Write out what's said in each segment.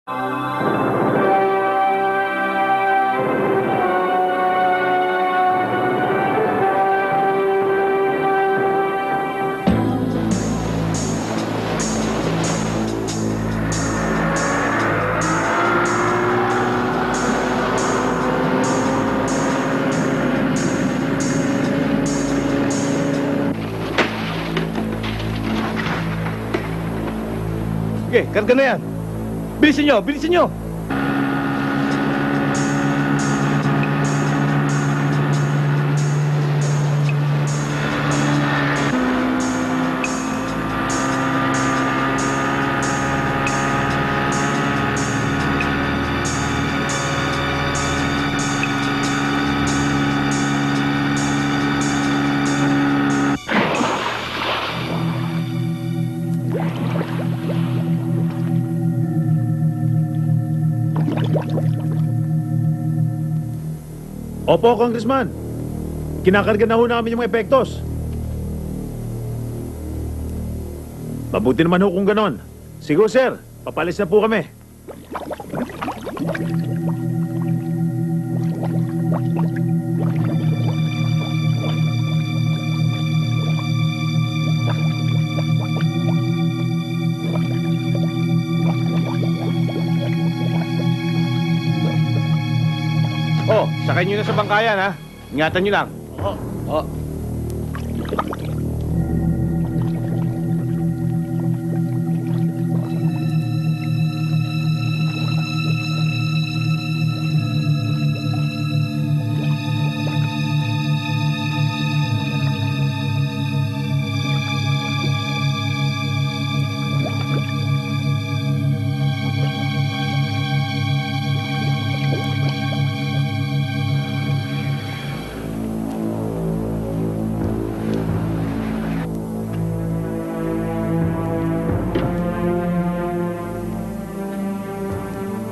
Sige, karga na yan. Bilisan nyo, bilisan nyo! Opo, Congressman. Kinakarga na ho namin yung mga epektos. Mabuti naman ho kung ganon. Sige, sir. Papalis na po kami. Oh, sakay nyo na sa bangkayan, ha? Ingatan nyo lang. Oo. Oh.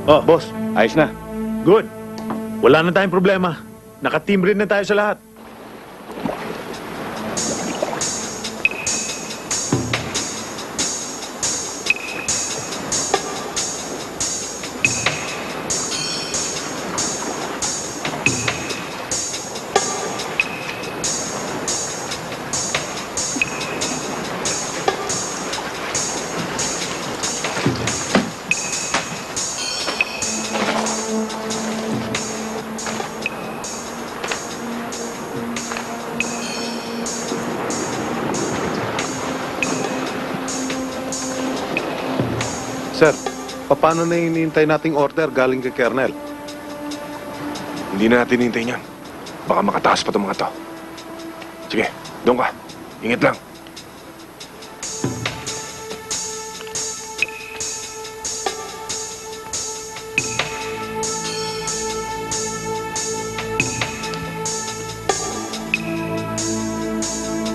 Oh, Boss, ayos na. good. Wala na tayong problema. Naka-team rin na tayo sa lahat. Sir, paano na hinihintay nating order galing kay Colonel? Hindi na natin hintayin yan. Baka makataas pa itong mga to. Sige, doon ka. Ingat lang.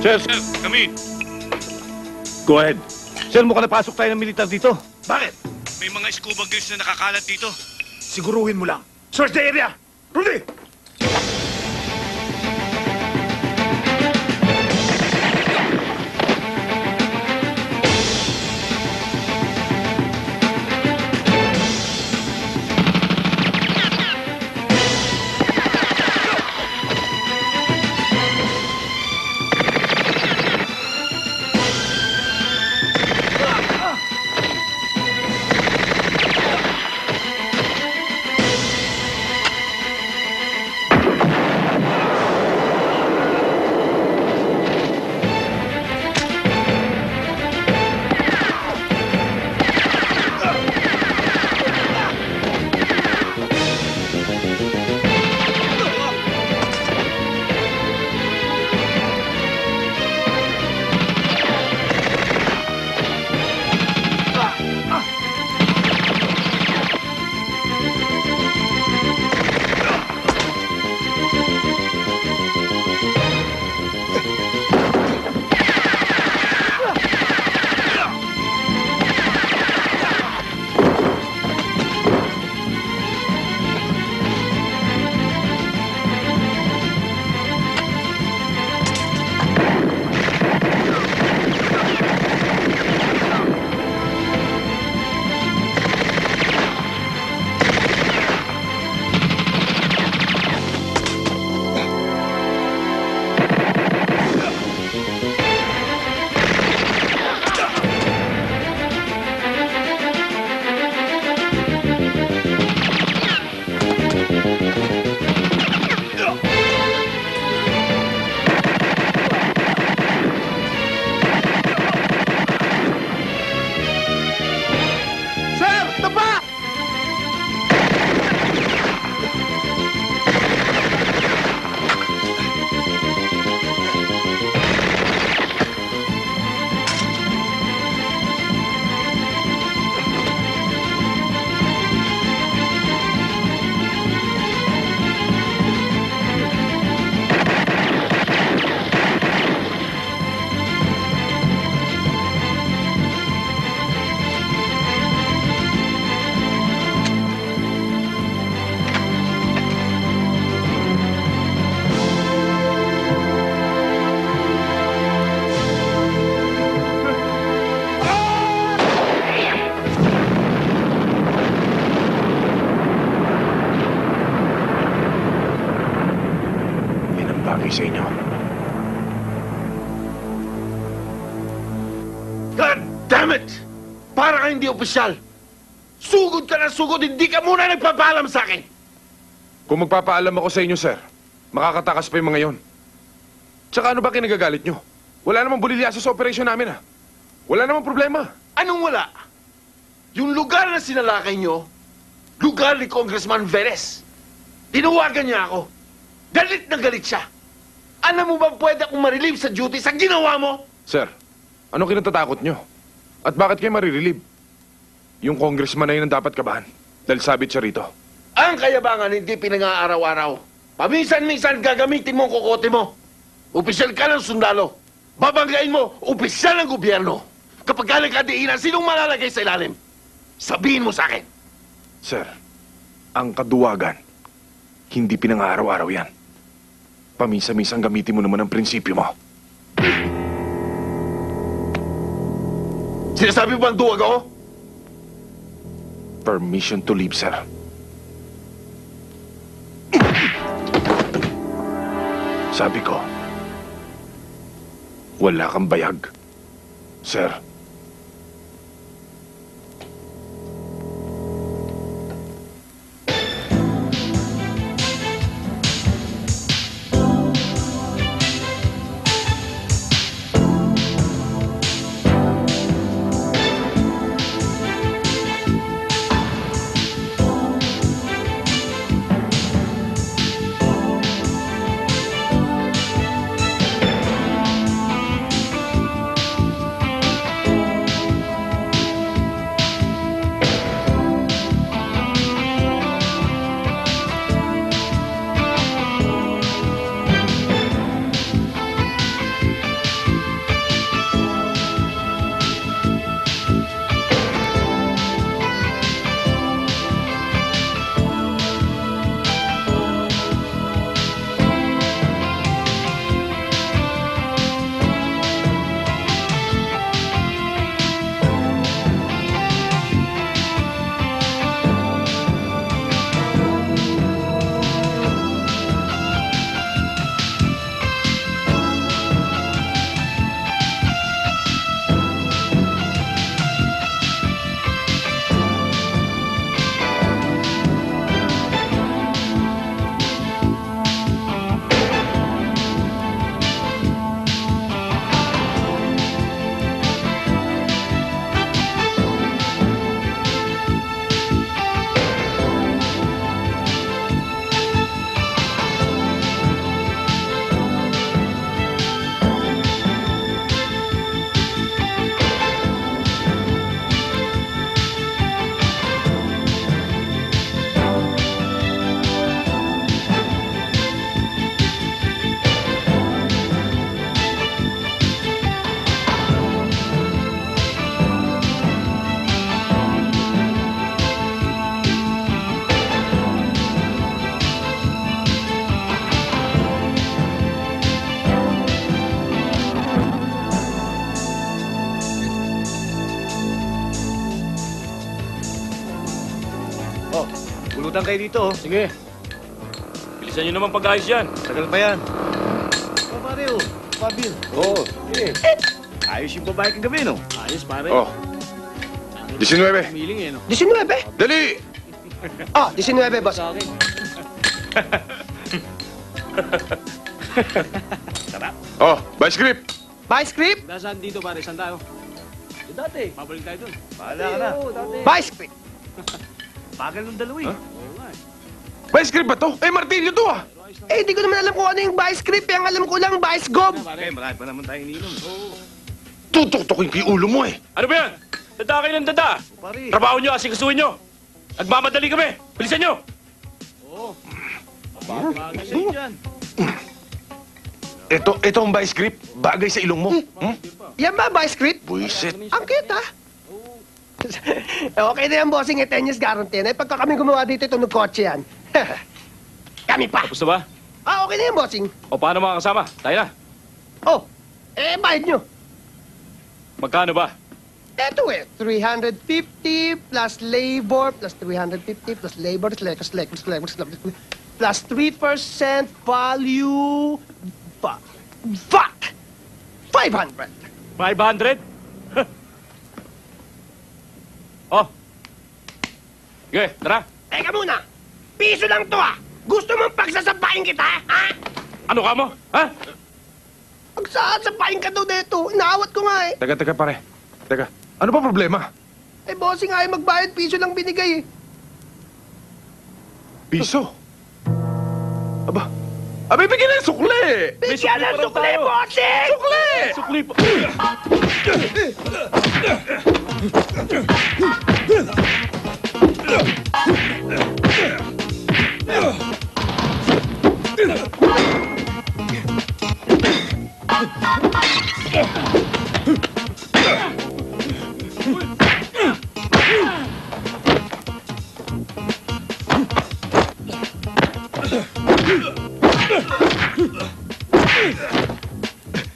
Sir, come in. Go ahead. sir, mukhang napasok tayo ng militar dito. Bakit? May mga scuba gears na nakakalat dito. Siguruhin mo lang. Search the area! Rudy! sa inyo. God damn it! Para kang hindi opisyal. Sugod ka na sugod, hindi ka muna nagpapaalam sa akin. Kung magpapaalam ako sa inyo, sir, makakatakas pa yung mga yon. Tsaka ano ba kinagagalit nyo? Wala namang bulilyaso sa operasyon namin, ha? Wala namang problema. Anong wala? Yung lugar na sinalakay nyo, lugar ni Congressman Veres. Tinawagan niya ako. Galit na galit siya. Alam mo ba pwede akong ma-relieve sa duty sa ginawa mo? Sir, ano kinatatakot nyo? At bakit kayo marirelieve? Yung congressman na yun ang dapat kabahan. Dahil sabit siya rito. Ang kayabangan hindi pinang-aaraw-araw. Paminsan-minsan gagamitin mo ang kokote mo. Opisyal ka ng sundalo. Babanggain mo, opisyal ng gobyerno. Kapag ka nagkadiinan, sinong malalagay sa ilalim? Sabihin mo sa akin. Sir, ang kaduwagan, hindi pinang-araw-araw yan. Pamisa-misang gamitin mo naman ang prinsipyo mo. Sinasabi mo bang duwag ako? Permission to leave, sir. Sabi ko, wala kang bayag, sir. Oh, pulutan kayo dito, oh. Sige. Bilisan nyo naman pag-ayos yan. Tagal pa yan. Oh, pare, oh. Pabil. Oo. Ayos yung babae kagabi, no? Ayos, pare. Oh, 19. Miling eh, no? 19? Dali! Ah, 19, boss. Sa akin. Oh, by script. Vice script? Nasaan dito, pare? Saan tayo? Dati. Pabalik tayo dun. Bahala ka na. Vice script. Bagal ng dalawa, eh. Oo nga eh. By script ba to? Eh, martilyo to, ah! Eh, di ko naman alam kung ano yung vice script. Ang alam ko lang, vice gob. Okay, marami pa naman tayong ininom. Tutok-tokin ko yung ulo mo, eh. Ano ba yan? Dada kayo ng dada. Oh, pare. Trabaho nyo, asikasuhin nyo. Nagmamadali kami. Bilisan nyo. Oo. Bagal sa'yo dyan. Ito ang by script. Bagay sa ilong mo. Hmm? Yan ba, vice script? Buisit. Ang cute, ah. Okay na yan, bossing. 10 years guarantee na. Pagka kami gumawa dito, ito nagkotse yan. Kami pa. Gusto ba? Ah, okay na yan, bossing. O paano mga kasama? Tayo na. Oh, bayad nyo. Magkano ba? Eto 350 plus labor plus 350 plus labor plus 3% value Fuck! 500! 500? Oh. Sige, tara. Teka muna! Piso lang to ah! Gusto mong pagsasabahin kita, ha? Ano ka mo? Ha? Pagsasabahin ka daw dito. Inaawat ko nga eh. Teka, pare. Teka, ano ba problema? Eh, bossing ayaw magbayad. Piso lang binigay eh. Piso? Aba, bibigyan ng sukli! Bigyan ng sukli pa sukli, raw tayo. bossing! Sukli! Sukli pa.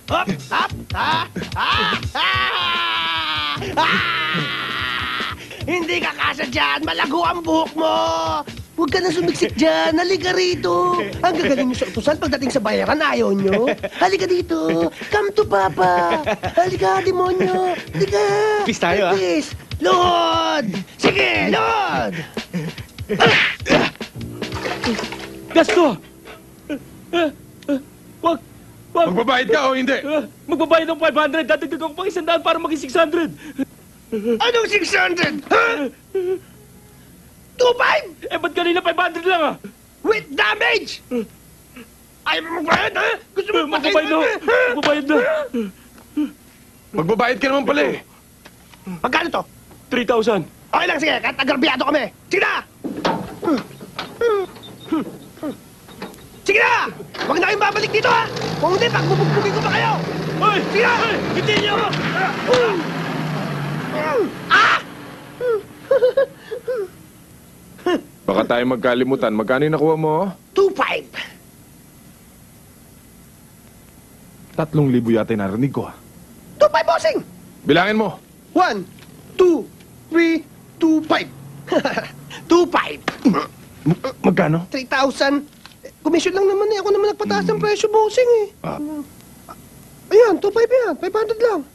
Hop! Hop! Ha! Ah! Ah! Ah! Hindi ka kasya dyan! Malago ang buhok mo! Huwag ka na sumiksik dyan! Halika rito! Ang gagaling niyo sa utusan pagdating sa bayaran, ayaw niyo? Halika dito! Come to Papa! Halika, demonyo! Halika! Peace tayo, ah. Peace! Lord! Sige, Lord! Gasto! Wag! Wag! Magbabayad ka o hindi? Magbabayad ng 500. Dadagdag ako pang 100 para maging 600. Anong 600? Ha? 2.5? Eh, ba't kanina 500 lang ah? With damage! Ayaw mo magbayad, ha? Gusto mo Magbabayad na. Magbabayad na. Magbabayad ka naman pala eh. Magkano to? 3,000. Okay lang, sige. Kahit agrabyado kami. Sige na! Sige na! Huwag na kayong babalik dito, ha? Kung hindi, pagbubugbugin ko pa kayo! Hoy! Sige na! Hoy! Hindi niyo ako! Ah! Baka tayo magkalimutan. Magkano yung nakuha mo? 2.5. 3,000 yata yung narinig ko. 2.5, bossing! Bilangin mo. 1, 2, 3, 2.5. 2.5. Magkano? 3,000. Komisyon lang naman eh. Ako naman nagpataas ng presyo, bossing eh. Ah. Ayan, 2.5 yan. 500 lang.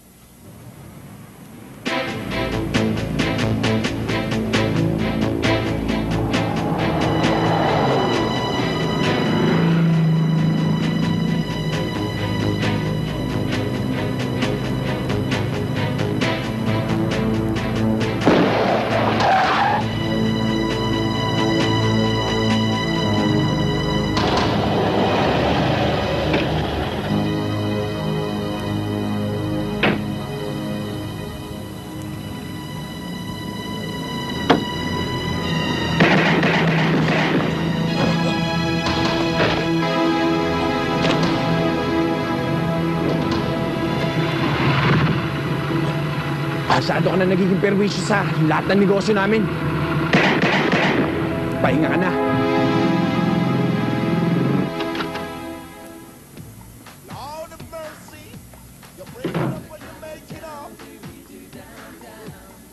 Masyado ka na nagiging perwisyo sa lahat ng negosyo namin. Pahinga ka na. Lord of mercy, you break it up when you make it up.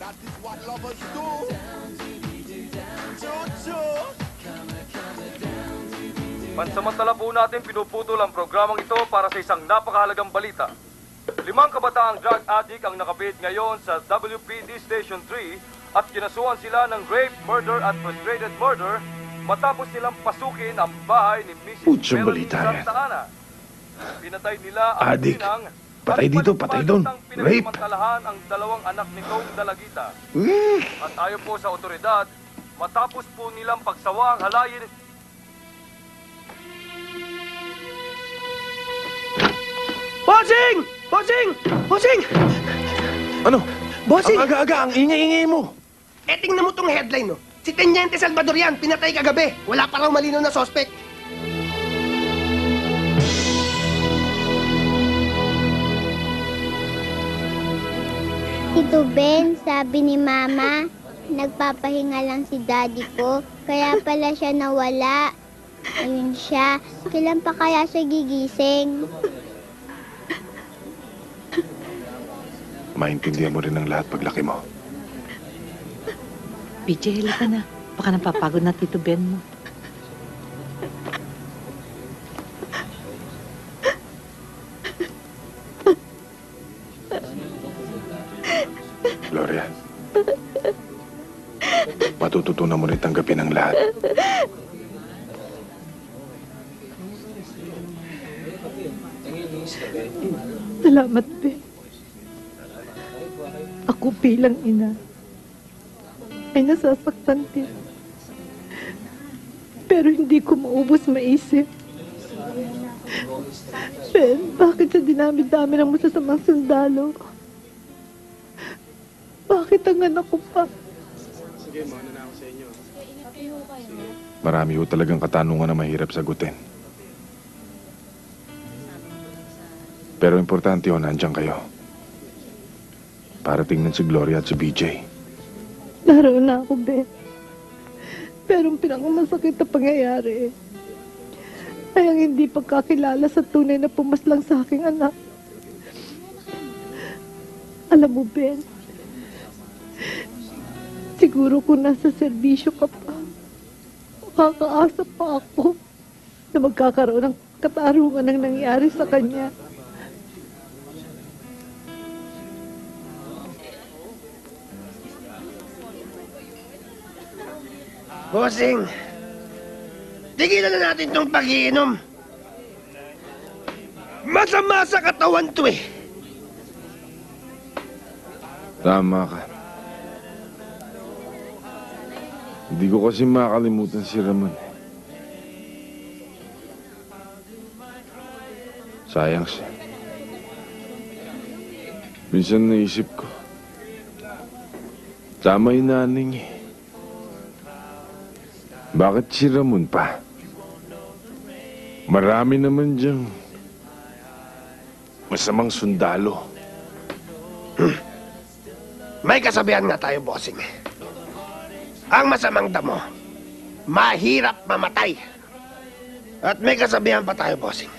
That is what lovers do. Choo-choo. Pansamantala po natin pinuputol ang programang ito para sa isang napakahalagang balita. 5 kabataang drug addict ang nakapit ngayon sa WPD Station 3 at kinasuhan sila ng rape, murder at frustrated murder matapos nilang pasukin ang bahay ni Mrs. Putsang Melanie balita yan. Santa Ana. Pinatay nila ang Addict. sinang Patay dito, patay doon. Rape. Pinagsamantalahan ang 2 anak nitong dalagita. At ayon po sa otoridad, matapos po nilang pagsawa ang halayin. Bossing! Bossing! Bossing! Ano? Bossing! Ang aga-aga, ang ingay-ingay mo. Eh, tingnan mo tong headline, no? Si Teniente Salvador yan, pinatay kagabi. Wala pa raw malinaw na suspect. Tito Ben, sabi ni Mama, nagpapahinga lang si Daddy ko, kaya pala siya nawala. Ayun siya, kailan pa kaya siya gigising? Maintindihan mo rin ang lahat paglaki mo. PJ, halika na. Baka napapagod na Tito Ben mo. matututunan mo rin tanggapin ang lahat. Salamat, Be. Ako bilang ina ay nasasaktan din. Pero hindi ko maubos maisip. Ben, bakit sa dinami-dami ng masasamang sundalo? Bakit ang anak ko pa? Marami ho talagang katanungan na mahirap sagutin. Pero importante ho, nandiyan kayo. Para tingnan si Gloria at si BJ. Naroon na ako, Ben. Pero ang pinakamasakit na pangyayari ay ang hindi pagkakilala sa tunay na pumaslang sa aking anak. Alam mo, Ben, siguro kung nasa serbisyo ka pa, makakaasa pa ako na magkakaroon ng katarungan ng nangyari sa kanya. Bossing, tigilan na natin tong pag-iinom. Masama sa katawan to eh. Tama ka. Hindi ko kasi makakalimutan si Ramon. Sayang siya. Minsan naisip ko, tama yung nanay niya. Bakit si Ramon pa? Marami naman diyang masamang sundalo. May kasabihan nga tayo, bossing. Ang masamang damo, mahirap mamatay. At may kasabihan pa tayo, bossing.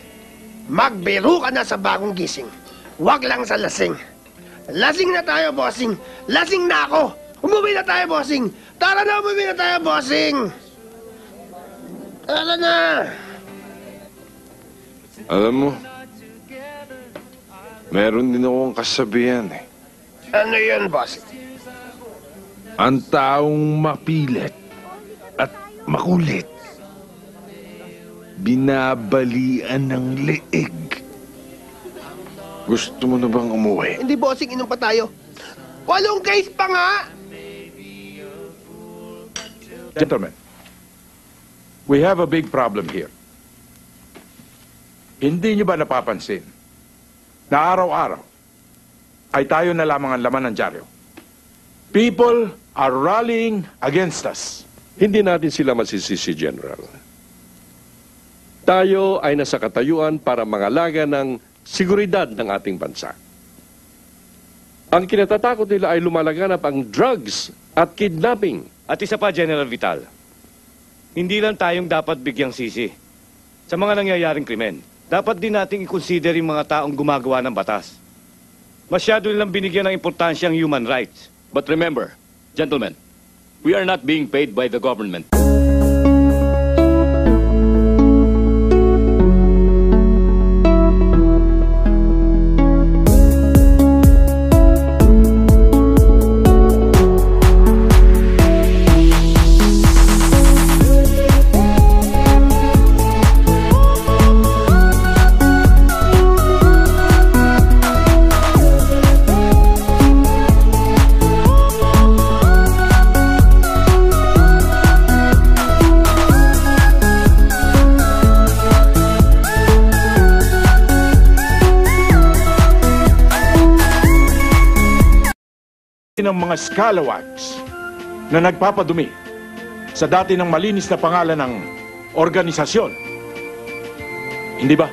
Magbiro ka na sa bagong gising. Huwag lang sa lasing. Lasing na tayo, bossing. Lasing na ako. Umuwi na tayo, bossing. Tara na, umuwi na tayo, bossing. Tara na. Alam mo, meron din akong kasabihan eh. Ano yun, bossing? Ang taong mapilit at makulit, binabalian ng leeg. Gusto mo na bang umuwi? Hindi, bossing. Inom pa tayo. 8 case pa nga. Gentlemen, we have a big problem here. Hindi niyo ba napapansin na araw-araw ay tayo na lamang ang laman ng dyaryo? People are rallying against us. Hindi natin sila masisisi, General. Tayo ay nasa katayuan para mangalaga ng seguridad ng ating bansa. Ang kinatatakot nila ay lumalaganap ang drugs at kidnapping. At isa pa, General Vital. Hindi lang tayong dapat bigyang sisi sa mga nangyayaring krimen. Dapat din nating i-consider yung mga taong gumagawa ng batas. Masyado nilang binigyan ng importansya ang human rights. But remember, gentlemen, we are not being paid by the government. Ng mga scalawags na nagpapadumi sa dati ng malinis na pangalan ng organisasyon. Hindi ba?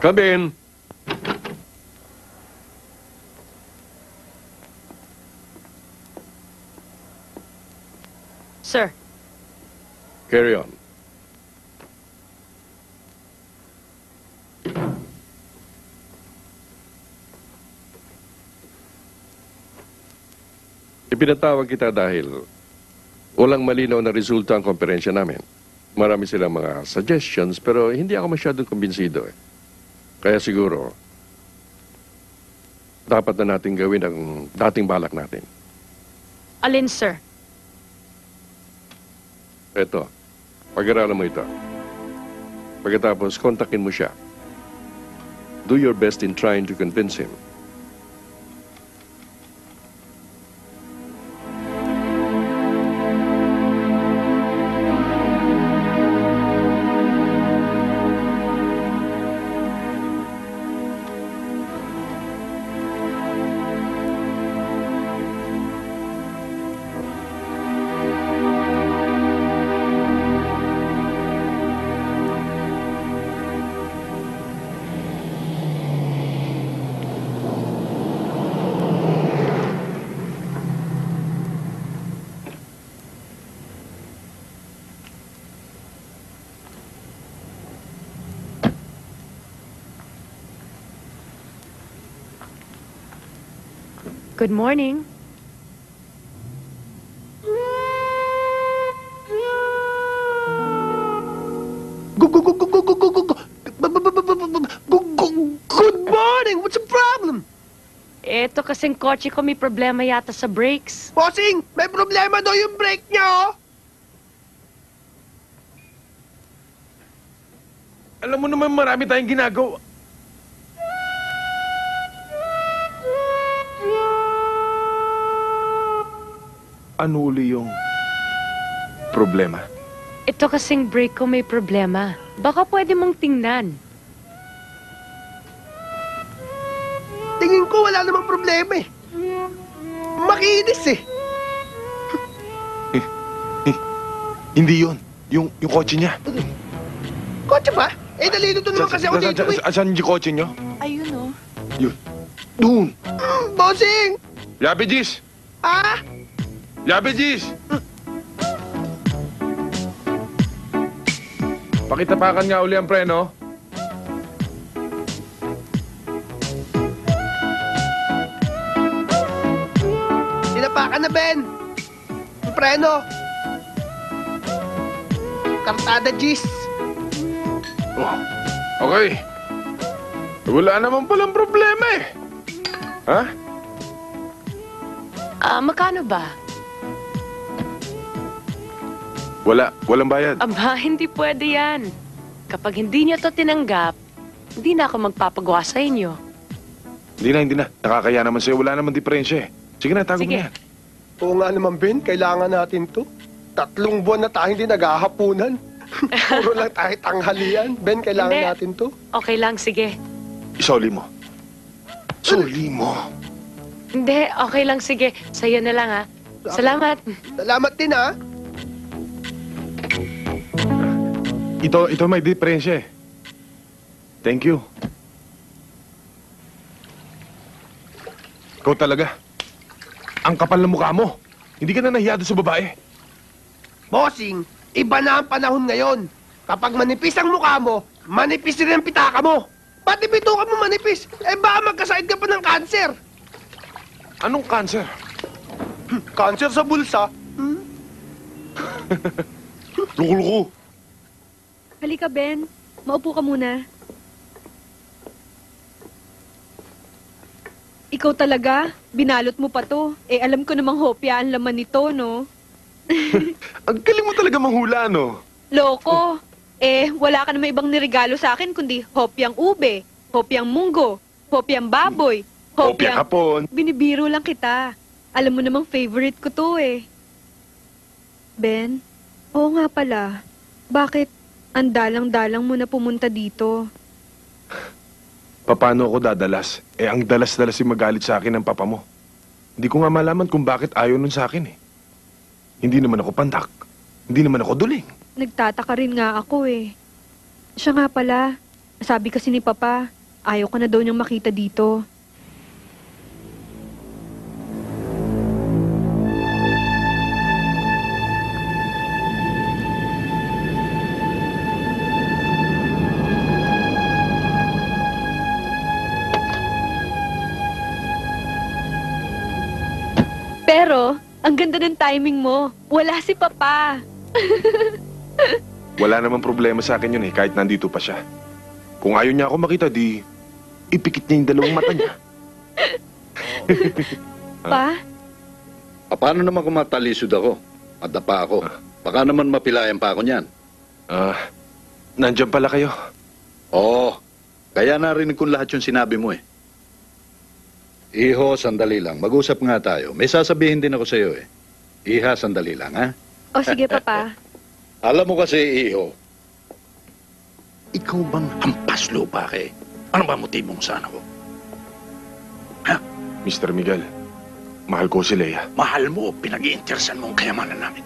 Come in. Sir. Carry on. Ipinatawag kita dahil walang malinaw na resulta ang komperensya namin. Marami silang mga suggestions pero hindi ako masyadong kumbinsido eh. Kaya siguro, dapat na natin gawin ang dating balak natin. Alin, sir? Eto, pag-aralan mo ito. Pagkatapos, kontakin mo siya. Do your best in trying to convince him. Good morning. Good morning! What's the problem? Eto kasing kotse ko may problema yata sa brakes. Bossing, may problema daw yung brake niya, oh! Alam mo naman marami tayong ginagawa. Ano uli yung problema? Ito kasing brake ko may problema. Baka pwede mong tingnan. Tingin ko wala namang problema eh. Makinis eh. Hindi yun. Yung kotse niya. Kotse ba? Eh, nalilito naman kasi ako dito eh. Saan yung kotse niyo? Ayun, oh. Yun. Doon. Bossing! Yabe, Gis! Ah? Yabe, Gis! Pakitapakan nga uli ang preno. Tinapakan na, Ben. Yung preno. Kartada, Gis. Oh, okay. Wala naman palang problema eh. Ha? Magkano ba? Walang bayad. Aba, hindi pwede yan. Kapag hindi niyo to tinanggap, hindi na ako magpapagawa sa inyo. Hindi na. Nakakaya naman sa'yo. Wala naman diferensya eh. Sige na, tago mo Sige. yan. Oo nga naman, Ben. Kailangan natin to. 3 buwan na tayo hindi naghahapunan. Puro lang tayo tanghalian. Ben, kailangan Hindi. natin to. Okay lang, sige. Isoli mo. Soli mo. Hindi, okay lang, sige. Sa'yo na lang, ha. Salamat. Salamat din, ha. Ito may diferensya eh. Thank you. Ikaw talaga. Ang kapal ng mukha mo. Hindi ka na nahiyado sa babae. Bossing, iba na ang panahon ngayon. Kapag manipis ang mukha mo, manipis rin ang pitaka mo. Pati bituka mo manipis. Eh baka magkasakit ka pa ng cancer. Anong cancer? Cancer sa bulsa. Luko-luko. Halika, Ben. Maupo ka muna. Ikaw talaga? Binalot mo pa to. Eh, alam ko namang hopya ang laman nito, no? Ang galing mo talaga manghula, no? Loko. Eh, wala ka naman ibang niregalo sa akin kundi hopyang ube, hopyang munggo, hopyang baboy, Hopya kapon. Binibiro lang kita. Alam mo namang favorite ko to eh. Ben, oo nga pala. Bakit ang dalang-dalang mo na pumunta dito? Paano ako dadalas? Eh, ang dalas-dalas yung magalit sa akin ng papa mo. Hindi ko nga malaman kung bakit ayaw nun sa akin eh. Hindi naman ako pandak. Hindi naman ako duling. Nagtataka rin nga ako eh. Siya nga pala, sabi kasi ni Papa, ayaw ka na daw niyang makita dito. Pero, ang ganda ng timing mo. Wala si Papa. Wala namang problema sa akin yun eh, kahit nandito pa siya. Kung ayaw niya ako makita, di ipikit niya yung dalawang mata niya. Pa? Paano naman kung matalisod ako? Madapa ako. Baka naman mapilayan pa ako niyan. Nandiyan pala kayo. Oo. Kaya narinig ko lahat yung sinabi mo eh. Iho, sandali lang. Mag-usap nga tayo. May sasabihin din ako sa iyo eh. Iha, sandali lang, ha? O sige, Papa. Alam mo kasi, Iho, ikaw bang hampas lupa kay? Ano ba motibo mo sa anak ko? Mr. Miguel, mahal ko si Leia. Mahal mo, pinag-iinteresan mo ang kayamanan namin.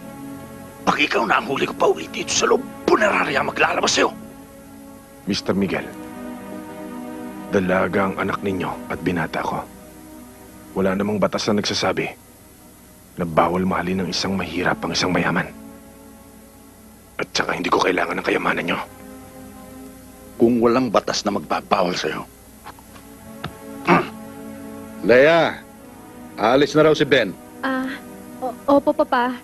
Pag ikaw na ang huli ko pa ulit dito sa loob, punerarya maglalabas sa'yo. Mr. Miguel, dalaga ang anak ninyo at binata ko. Wala namang batas na nagsasabi na bawal mahalin ng isang mahirap ang isang mayaman. At saka hindi ko kailangan ng kayamanan nyo. Kung walang batas na magbabawal sa'yo. Leia, aalis na raw si Ben. Opo, Papa.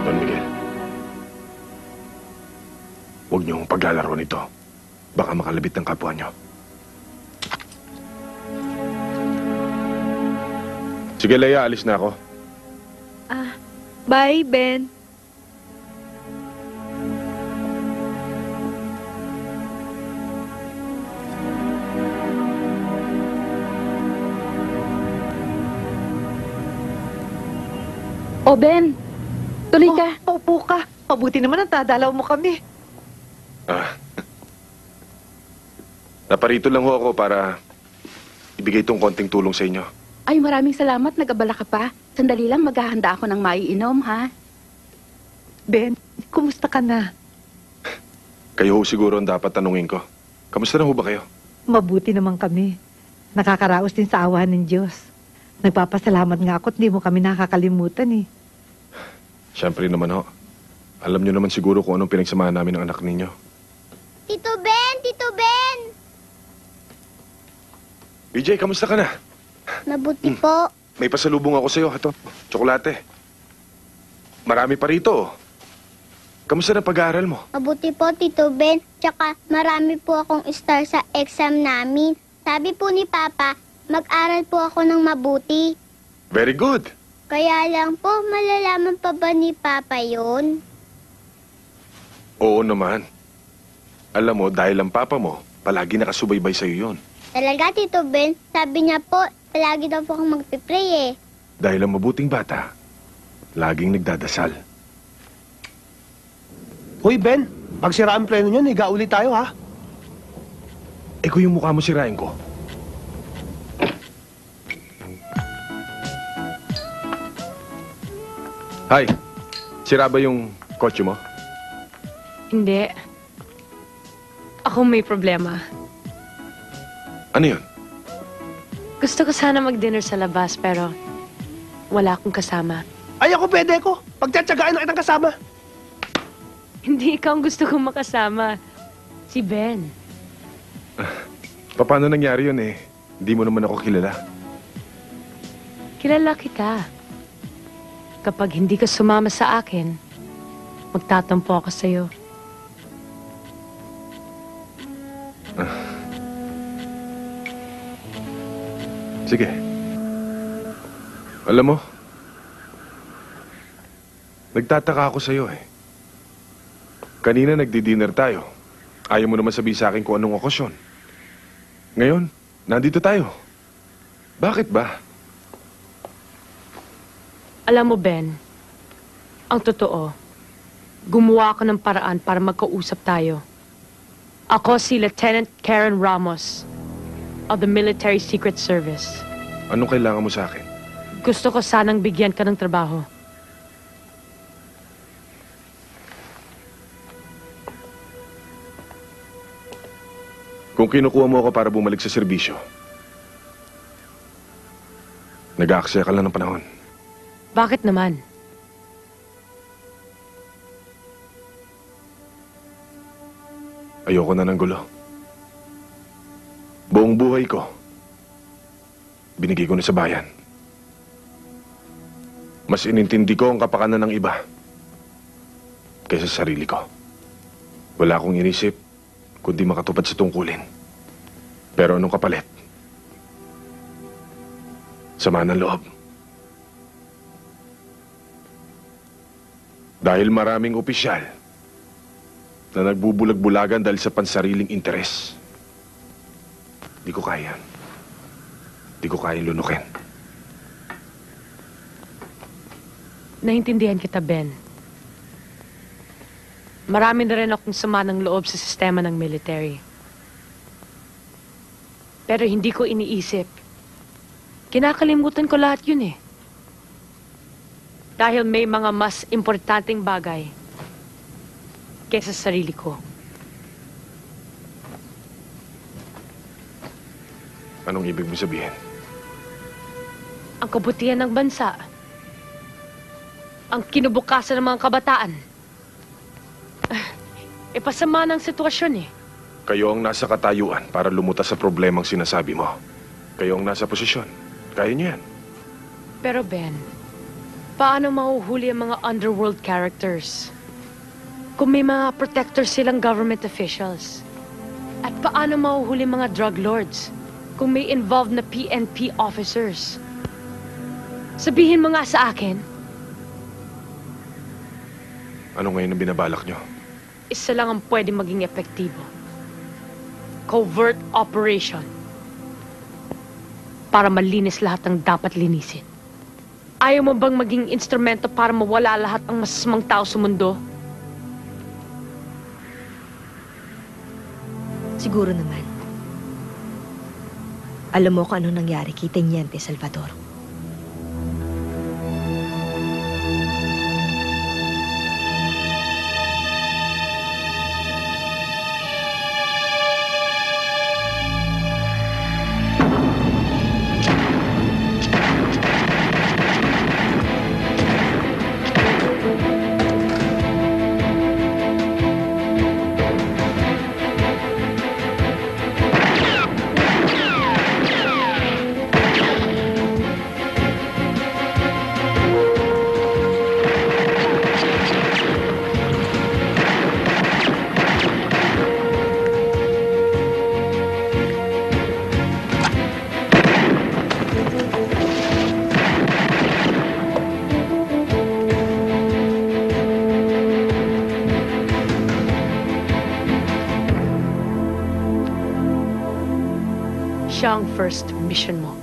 Don Miguel, huwag niyong paglalaro nito. Baka makalabit ng kapwa niyo. Sige, Leia, alis na ako. Bye, Ben. O, Ben. Tuloy ka. Paupo ka. Mabuti naman ang dadalaw mo kami. Naparito lang ho ako para ibigay itong konting tulong sa inyo. Ay, maraming salamat. Nag-abala ka pa. Sandali lang, maghahanda ako ng maiinom, ha? Ben, kumusta ka na? Kayo ho siguro ang dapat tanungin ko. Kamusta na ho ba kayo? Mabuti naman kami. Nakakaraos din sa awa ng Diyos. Nagpapasalamat nga ako at hindi mo kami nakakalimutan eh. Siyempre naman ho. Alam niyo naman siguro kung anong pinagsamahan namin ng anak ninyo. Tito Ben! Tito Ben! BJ, kamusta ka na? Mabuti po. May pasalubong ako sa'yo. Ito, tsokolate. Marami pa rito. Kamusta na pag-aaral mo? Mabuti po, Tito Ben. Tsaka marami po akong star sa exam namin. Sabi po ni Papa, mag-aral po ako ng mabuti. Very good. Kaya lang po, malalaman pa ba ni Papa yun? Oo naman. Alam mo, dahil ang papa mo, palagi nakasubaybay sa'yo yun. Talaga, Tito Ben. Sabi niya po, palagi daw po akong magpipray eh. Dahil ang mabuting bata, laging nagdadasal. Hoy, Ben. Pag sira ang pleno niyan, higa ulit tayo, ha? Eh, kung yung mukha mo sirain ko. Hi. Sira ba yung kotse mo? Hindi. Ako may problema. Ano yun? Gusto ko sana mag-dinner sa labas pero wala akong kasama. Ay, ako pwede ko. Pagtsatsagaan na kitang kasama. Hindi ikaw ang gusto kong makasama. Si Ben. Paano nangyari yun eh? Hindi mo naman ako kilala. Kilala kita. Kapag hindi ka sumama sa akin, magtatampo ako sa'yo. Sige. Alam mo, nagtataka ako sa'yo eh. Kanina nagdi-dinner tayo. Ayaw mo naman sabihin sa akin kung anong okasyon. Ngayon, nandito tayo. Bakit ba? Alam mo, Ben, ang totoo, gumawa ako ng paraan para magkausap tayo. Ako si Lieutenant Karen Ramos of the Military Secret Service. Anong kailangan mo sa akin? Gusto ko sanang bigyan ka ng trabaho. Kung kinukuha mo ako para bumalik sa serbisyo, nag-aaksaya ka lang ng panahon. Bakit naman? Ayoko na ng gulo. Buong buhay ko, binigay ko na sa bayan. Mas inintindi ko ang kapakanan ng iba kaysa sa sarili ko. Wala akong inisip kundi makatupad sa tungkulin. Pero anong kapalit? Sama ng loob. Dahil maraming opisyal na nagbubulag-bulagan dahil sa pansariling interes. Di ko kaya. Di ko kayang lunukin. Naintindihan kita, Ben. Marami na rin akong sama ng loob sa sistema ng military. Pero hindi ko iniisip. Kinakalimutan ko lahat yun eh. Dahil may mga mas importanteng bagay kaysa sa sarili ko. Anong ibig mo sabihin? Ang kabutihan ng bansa. Ang kinubukasan ng mga kabataan. Pasama ng sitwasyon eh. Kayo ang nasa katayuan para lumutas sa problemang sinasabi mo. Kayo ang nasa posisyon. Kaya niyo yan. Pero Ben, paano mahuhuli ang mga underworld characters? Kung may mga protectors silang government officials? At paano mahuhuli mga drug lords kung may involved na PNP officers? Sabihin mo nga sa akin. Ano ngayon ang binabalak niyo? Isa lang ang pwede maging epektibo. Covert operation. Para malinis lahat ng dapat linisin. Ayaw mo bang maging instrumento para mawala lahat ng masasamang tao sa mundo? Siguro naman. Alam mo kung ano nangyari kay Teniente Salvador. Siya ang first mission mo.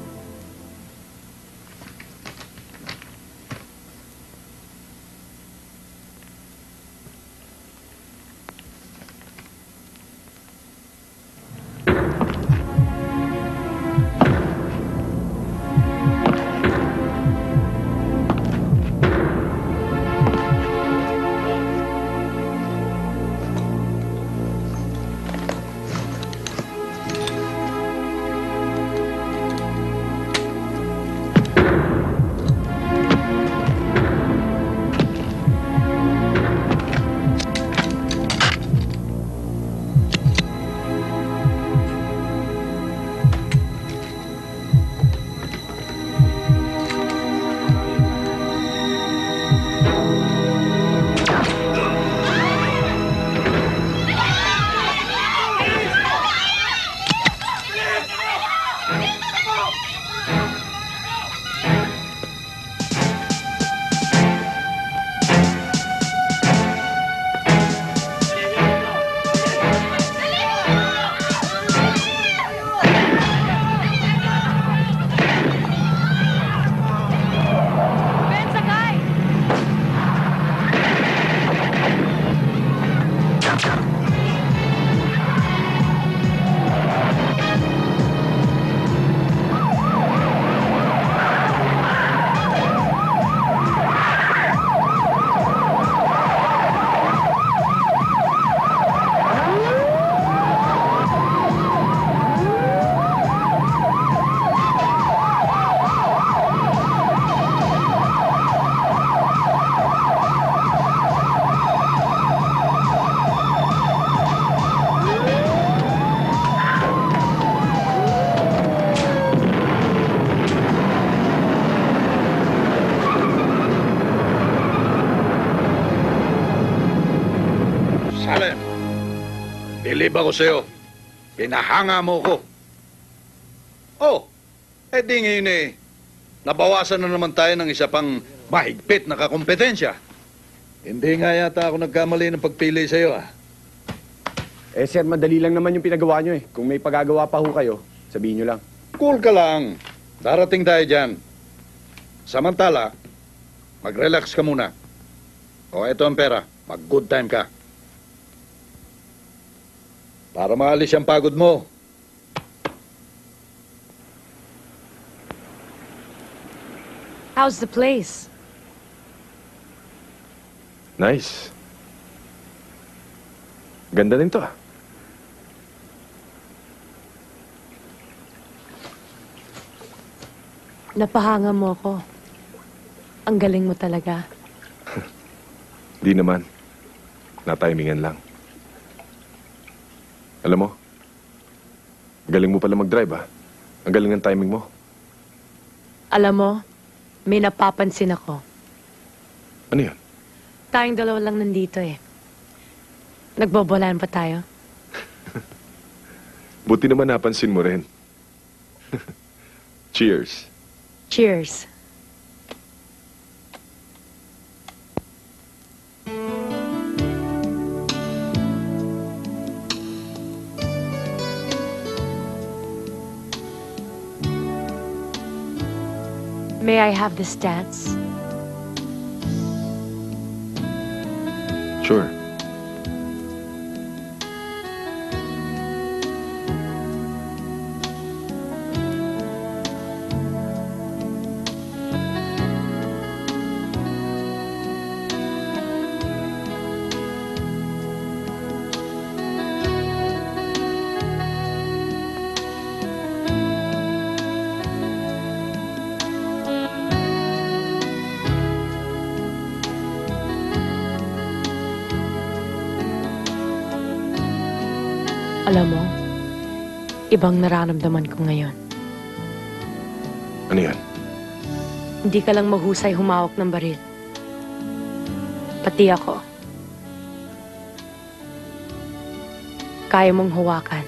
Bilib ako sa'yo. Pinahanga mo ko. Oh, di ngayon nabawasan na naman tayo ng isa pang mahigpit na kakompetensya. Hindi nga yata ako nagkamali ng pagpili sa'yo, ah. Eh, sir, madali lang naman yung pinagawa nyo eh. Kung may pagagawa pa ho kayo, sabihin nyo lang. Cool ka lang. Darating tayo dyan. Samantala, mag-relax ka muna. O, eto ang pera. Mag-good time ka. Para maalis yung pagod mo. How's the place? Nice. Ganda din to ah. Napahanga mo ako. Ang galing mo talaga. Di naman. Natimingan lang. Alam mo, galing mo pala mag-drive ah. Ang galing ng timing mo. Alam mo, may napapansin ako. Ano yun? Tayong dalawa lang nandito eh. Nagbobolaan pa tayo? Buti naman napansin mo rin. Cheers. Cheers. May I have this dance? Sure. Alam mo, ibang nararamdaman ko ngayon. Ano yan? Hindi ka lang mahusay humawak ng baril. Pati ako. Kaya mong hawakan.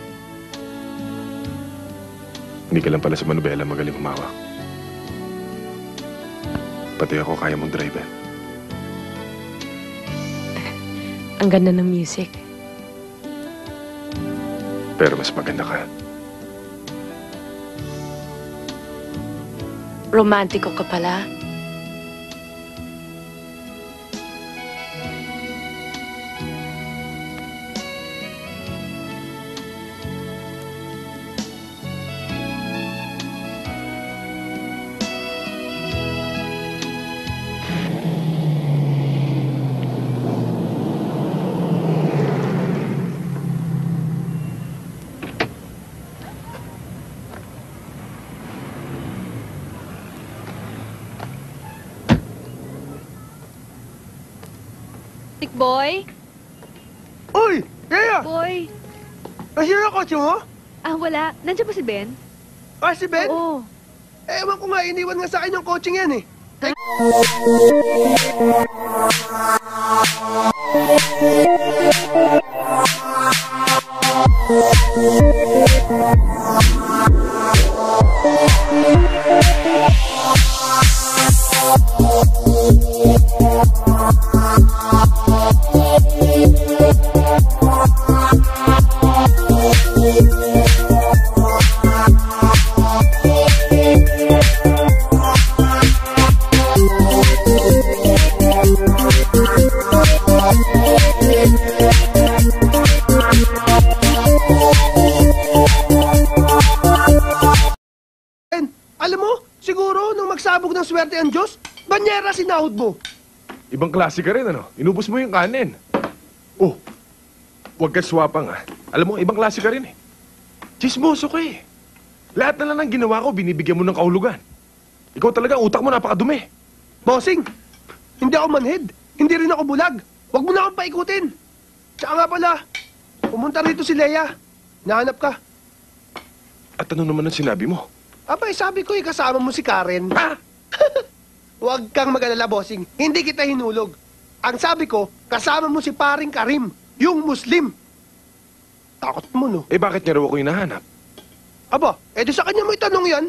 Hindi ka lang pala sa manubela magaling humawak. Pati ako kaya mong drive. Ang ganda ng music. Pero mas maganda ka. Romantiko ka pala. Boy? Uy! Kaya! Boy? Nasira ang kotse mo? Ah, wala. Nandiyan ba si Ben? Ah, si Ben? Oo. Ewan ko nga, iniwan nga sa akin yung coaching yan eh. Alam mo, siguro nung magsabog ng swerte ang Diyos, banyera sinahod mo. Ibang klase ka rin, ano? Inubos mo yung kanin. Oh, huwag ka swapang, ah. Alam mo, ibang klase ka rin, eh. Chismoso ka, eh. Lahat na lang ng ginawa ko, binibigyan mo ng kahulugan. Ikaw talaga, utak mo napakadumi. Bossing, hindi ako manhid. Hindi rin ako bulag. Huwag mo na akong paikutin. Tsaka nga pala, pumunta rito si Leia. Nahanap ka. At ano naman ang sinabi mo? Abay, sabi ko kasama mo si Karen. Ha? Huwag kang mag-alala, bossing. Hindi kita hinulog. Ang sabi ko, kasama mo si paring Karim, yung Muslim. Takot mo, no? Eh, bakit niya raw ako hinahanap? Aba, edi sa kanya mo itanong yan.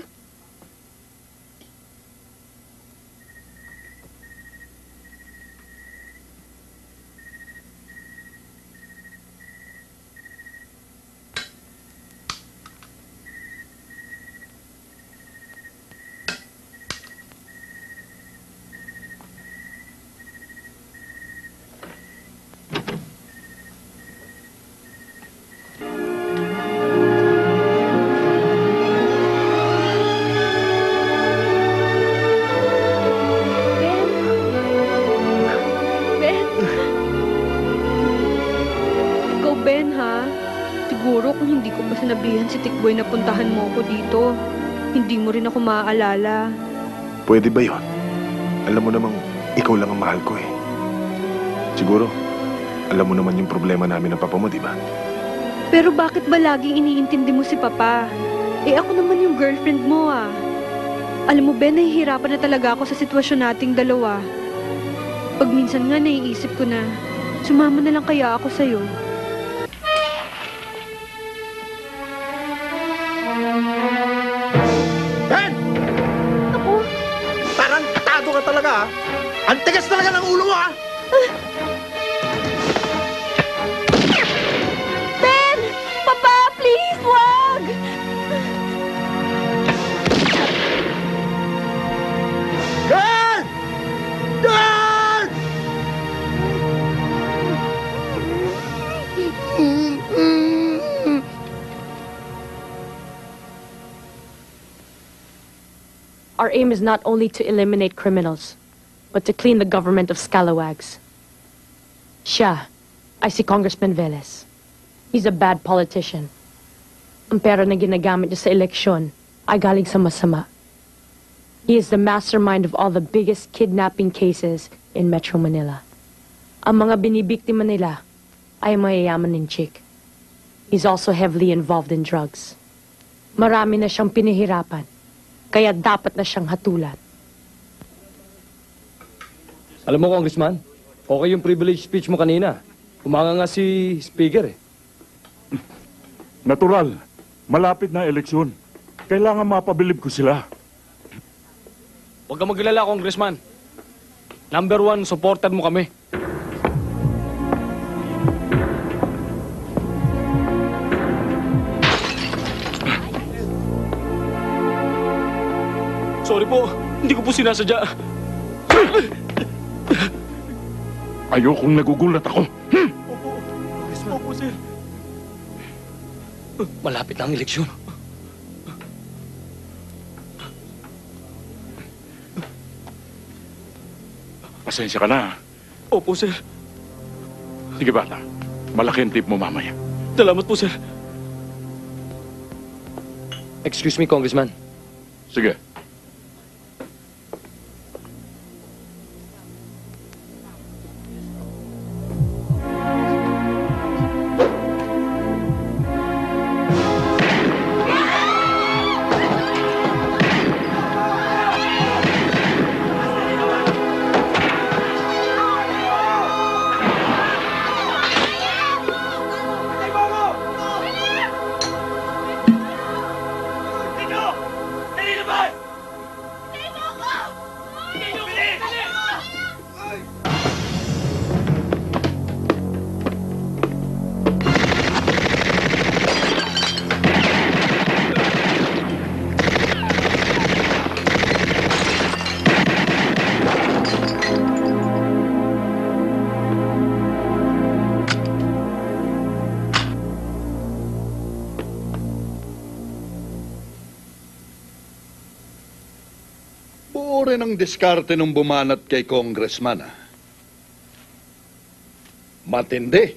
sabihan si Tikboy na puntahan mo ako dito. Hindi mo rin ako maaalala. Pwede ba yon? Alam mo namang ikaw lang ang mahal ko eh. Siguro, alam mo naman yung problema namin ng papa mo, di ba? Pero bakit ba laging iniintindi mo si Papa? Eh ako naman yung girlfriend mo ah. Alam mo, Ben, nahihirapan na talaga ako sa sitwasyon nating dalawa. Pag minsan nga naiisip ko na, sumama na lang kaya ako sa'yo. Ben! Ako? Parang katado ka talaga, ha? Ang tigas talaga ng ulo mo, ha? Ben! Papa, please, wag! Ben! Ben! Our aim is not only to eliminate criminals, but to clean the government of scalawags. Siya ay si Congressman Velez. He's a bad politician. Ang pera na ginagamit niya sa eleksyon ay galing sa masama. He is the mastermind of all the biggest kidnapping cases in Metro Manila. Ang mga binibiktima nila ay mayayaman ng chick. He's also heavily involved in drugs. Marami na siyang pinahirapan, kaya dapat na siyang hatulan. Alam mo, Congressman, okay yung privilege speech mo kanina. Umanga nga si Speaker eh. Natural. Malapit na eleksyon. Kailangan mapabilib ko sila. Huwag kang maglala, Congressman. Number 1, supportan mo kami. Sorry po, hindi ko po sinasadya. Ayokong nagugulat ako. Opo, sir. Malapit na ang eleksyon. Pasensya ka na. Opo, sir. Sige bata, malaki ang tip mo mamaya. Salamat po, sir. Excuse me, Congressman. Sige. Buo rin ang diskarte nung bumanat kay Congressman, ah. Matindi.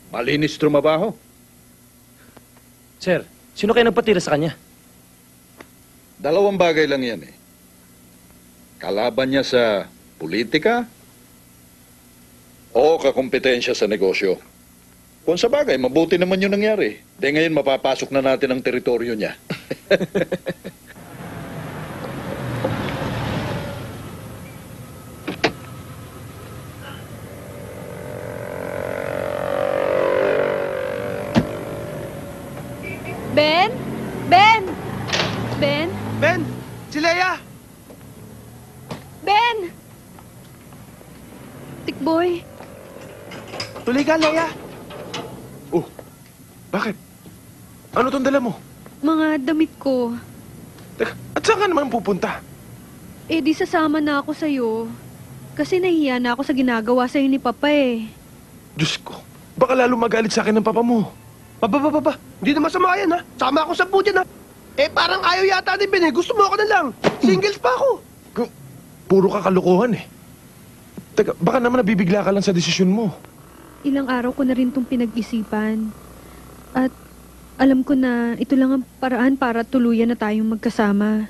Malinis trumabaho. Sir, sino kayo nagpatira sa kanya? Dalawang bagay lang yan, eh. Kalaban niya sa politika o kakumpetensya sa negosyo. Kung sa bagay, mabuti naman yung nangyari. Dahil ngayon mapapasok na natin ang teritoryo niya. Ben? Ben? Ben? Ben! Si Leia! Ben! Tikboy, Tuloy ka, Leia! Oh, bakit? Ano tong dala mo? mga damit ko. Teka, at saan ka naman pupunta? Eh di sasama na ako sa'yo. Kasi nahiya na ako sa ginagawa sa'yo ni Papa eh. Diyos ko, baka lalo magalit sa akin ng papa mo. Papa, hindi naman sama yan, ha? Sama ako sa budyan, ha? Eh, parang ayaw yata ni Ben, eh. Gusto mo ako na lang. Singles pa ako. Puro ka kalokohan eh. Teka, baka naman nabibigla ka lang sa desisyon mo. Ilang araw ko na rin itong pinag-isipan. At Alam ko na ito lang ang paraan para tuluyan na tayong magkasama.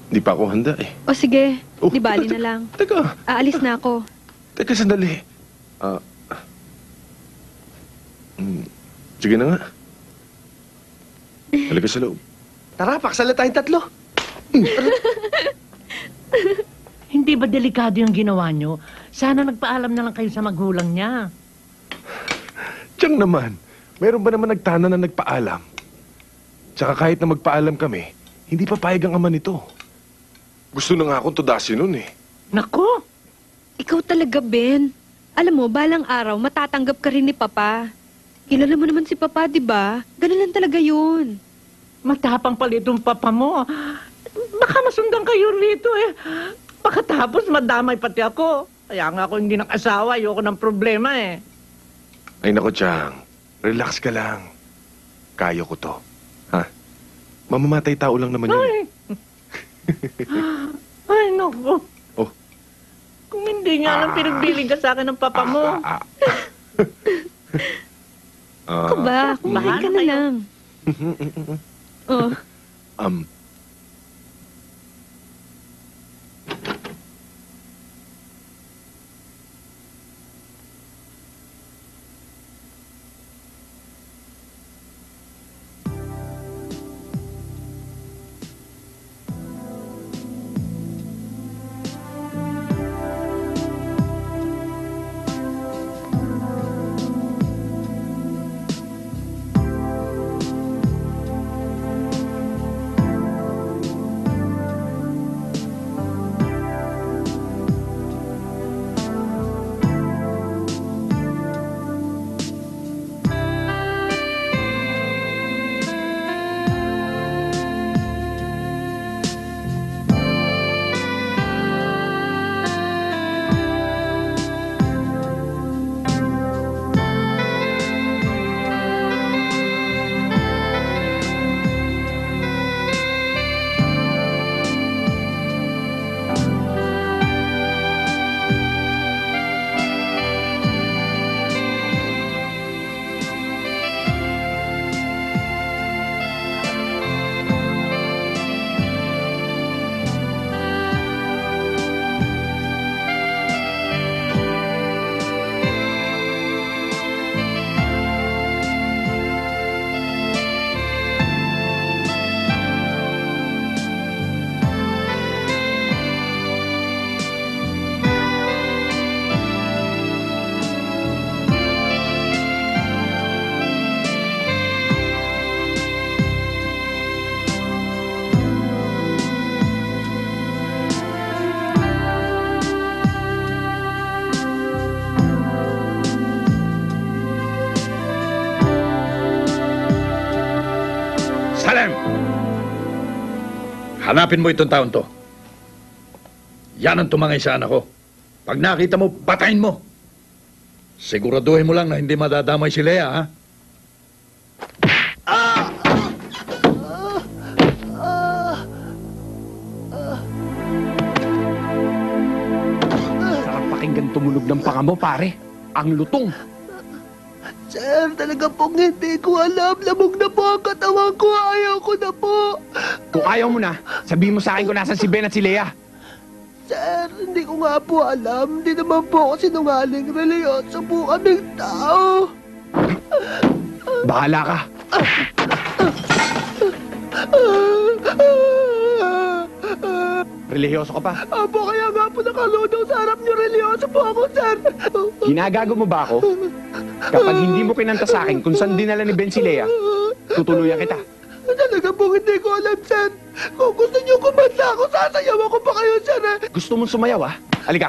Hindi pa ako handa eh. O sige, di bali na lang. Teka. Aalis na ako. Teka, sandali. Sige na nga. Halika sa loob. Tara, paksala tayong tatlo. Hindi ba delikado yung ginawa nyo? Sana nagpaalam na lang kayo sa magulang niya. Tiyang naman, meron ba naman nagtana na nagpaalam? Tsaka kahit na magpaalam kami, hindi papayag ang ama nito. Gusto na nga akong tudasin nun eh. Nako! Ikaw talaga, Ben. Alam mo, balang araw, matatanggap ka rin ni Papa. Kilala mo naman si Papa, di ba? Ganun lang talaga yun. Matapang pala itong papa mo. Baka masundan kayo rito eh. Pagkatapos madamay pati ako. Kaya nga ako hindi nakasawa, ayoko ng problema eh. Ay nako, Chang. Relax ka lang. Kaya ko to. Ha? Mamamatay tao lang naman yun. Ay, naku. Oh. Kung hindi nga lang pinagbiling ka sa akin ng papa mo. Ako ba? Kumain ka na lang. Oh. Salem! Hanapin mo itong taon to. Yan ang tumangay sa anak ko. Pag nakita mo, patayin mo. Siguraduhin mo lang na hindi madadamay si Lea, ha? Sarap pakinggan tumunog ng panga mo, pare. Ang lutong. Sir, talaga pong hindi ko alam. Lamog na po ang katawan ko. Ayaw ko na po. Kung ayaw mo na, sabihin mo sa akin kung nasan si Ben at si Lea. Sir, hindi ko nga po alam. Hindi naman po ako sinungaling. Religyoso po kaming tao. Bahala ka. Relihiyoso ka pa? Apo, kaya nga po nakaludaw sa harap niyo. Religyoso po ako, sir. Ginagago mo ba ako? Kapag hindi mo kinanta sa akin kung saan dinala ni Ben si Lea, tutuluyan kita. Talaga pong hindi ko alam, sir. Kung gusto niyo kumanta ako, sasayaw ako pa kayo, sir. Gusto mong sumayaw, ha? Halika.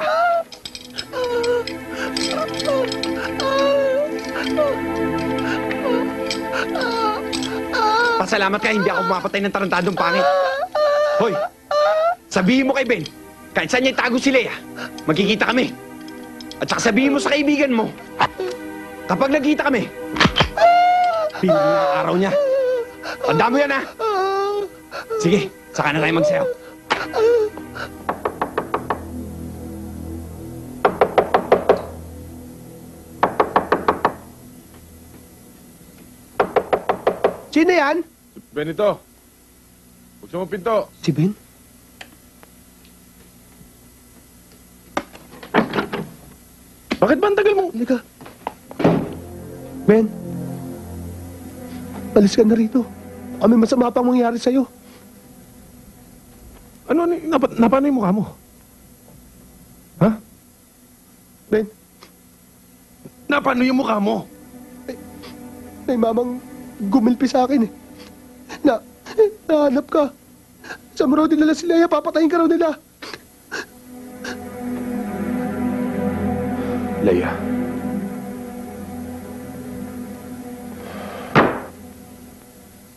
Pasalamat ka, hindi ako mapatay ng tarantadong pangit. Hoy, sabihin mo kay Ben, kahit saan niya itago si Lea, magkikita kami. At saka sabihin mo sa kaibigan mo, kapag nagkita kami, piling na araw niya. Tandaan mo yan, ha? Sige, saka na tayo magsayaw. Sino yan? Benito. Buksan mo pinto. Si Ben? Bakit ba ang tagal mo? Halika. Ben. Alis ka na rito. Kami masama pang mangyari sa'yo. Ano, napano yung mukha mo? Ha? Ben. Napano yung mukha mo? May mamang gumilpi sa akin eh. Nahanap ka. Sa mo raw dinala si Leia, papatayin ka raw nila. Leia.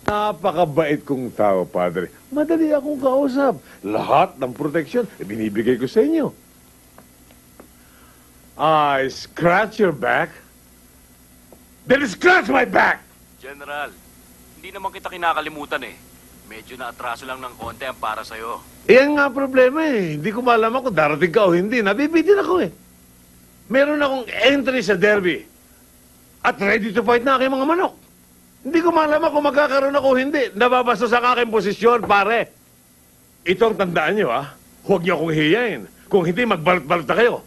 Napakabait kong tao, Padre. Madali akong kausap. Lahat ng proteksyon, binibigay ko sa inyo. I scratch your back? Then scratch my back! General, hindi naman kita kinakalimutan eh. Medyo na-atraso lang ng konti ang para sa'yo. Iyan nga problema eh. Hindi ko malaman kung darating ka o hindi. Nabibitin ako eh. Meron akong entry sa derby. At ready to fight na aking mga manok. Hindi ko malaman kung magkakaroon ako o hindi. Nababasa sa aking posisyon, pare. Ito ang tandaan nyo, ha? Huwag niyo akong hiyain. Kung hindi, magbalot-balot na kayo.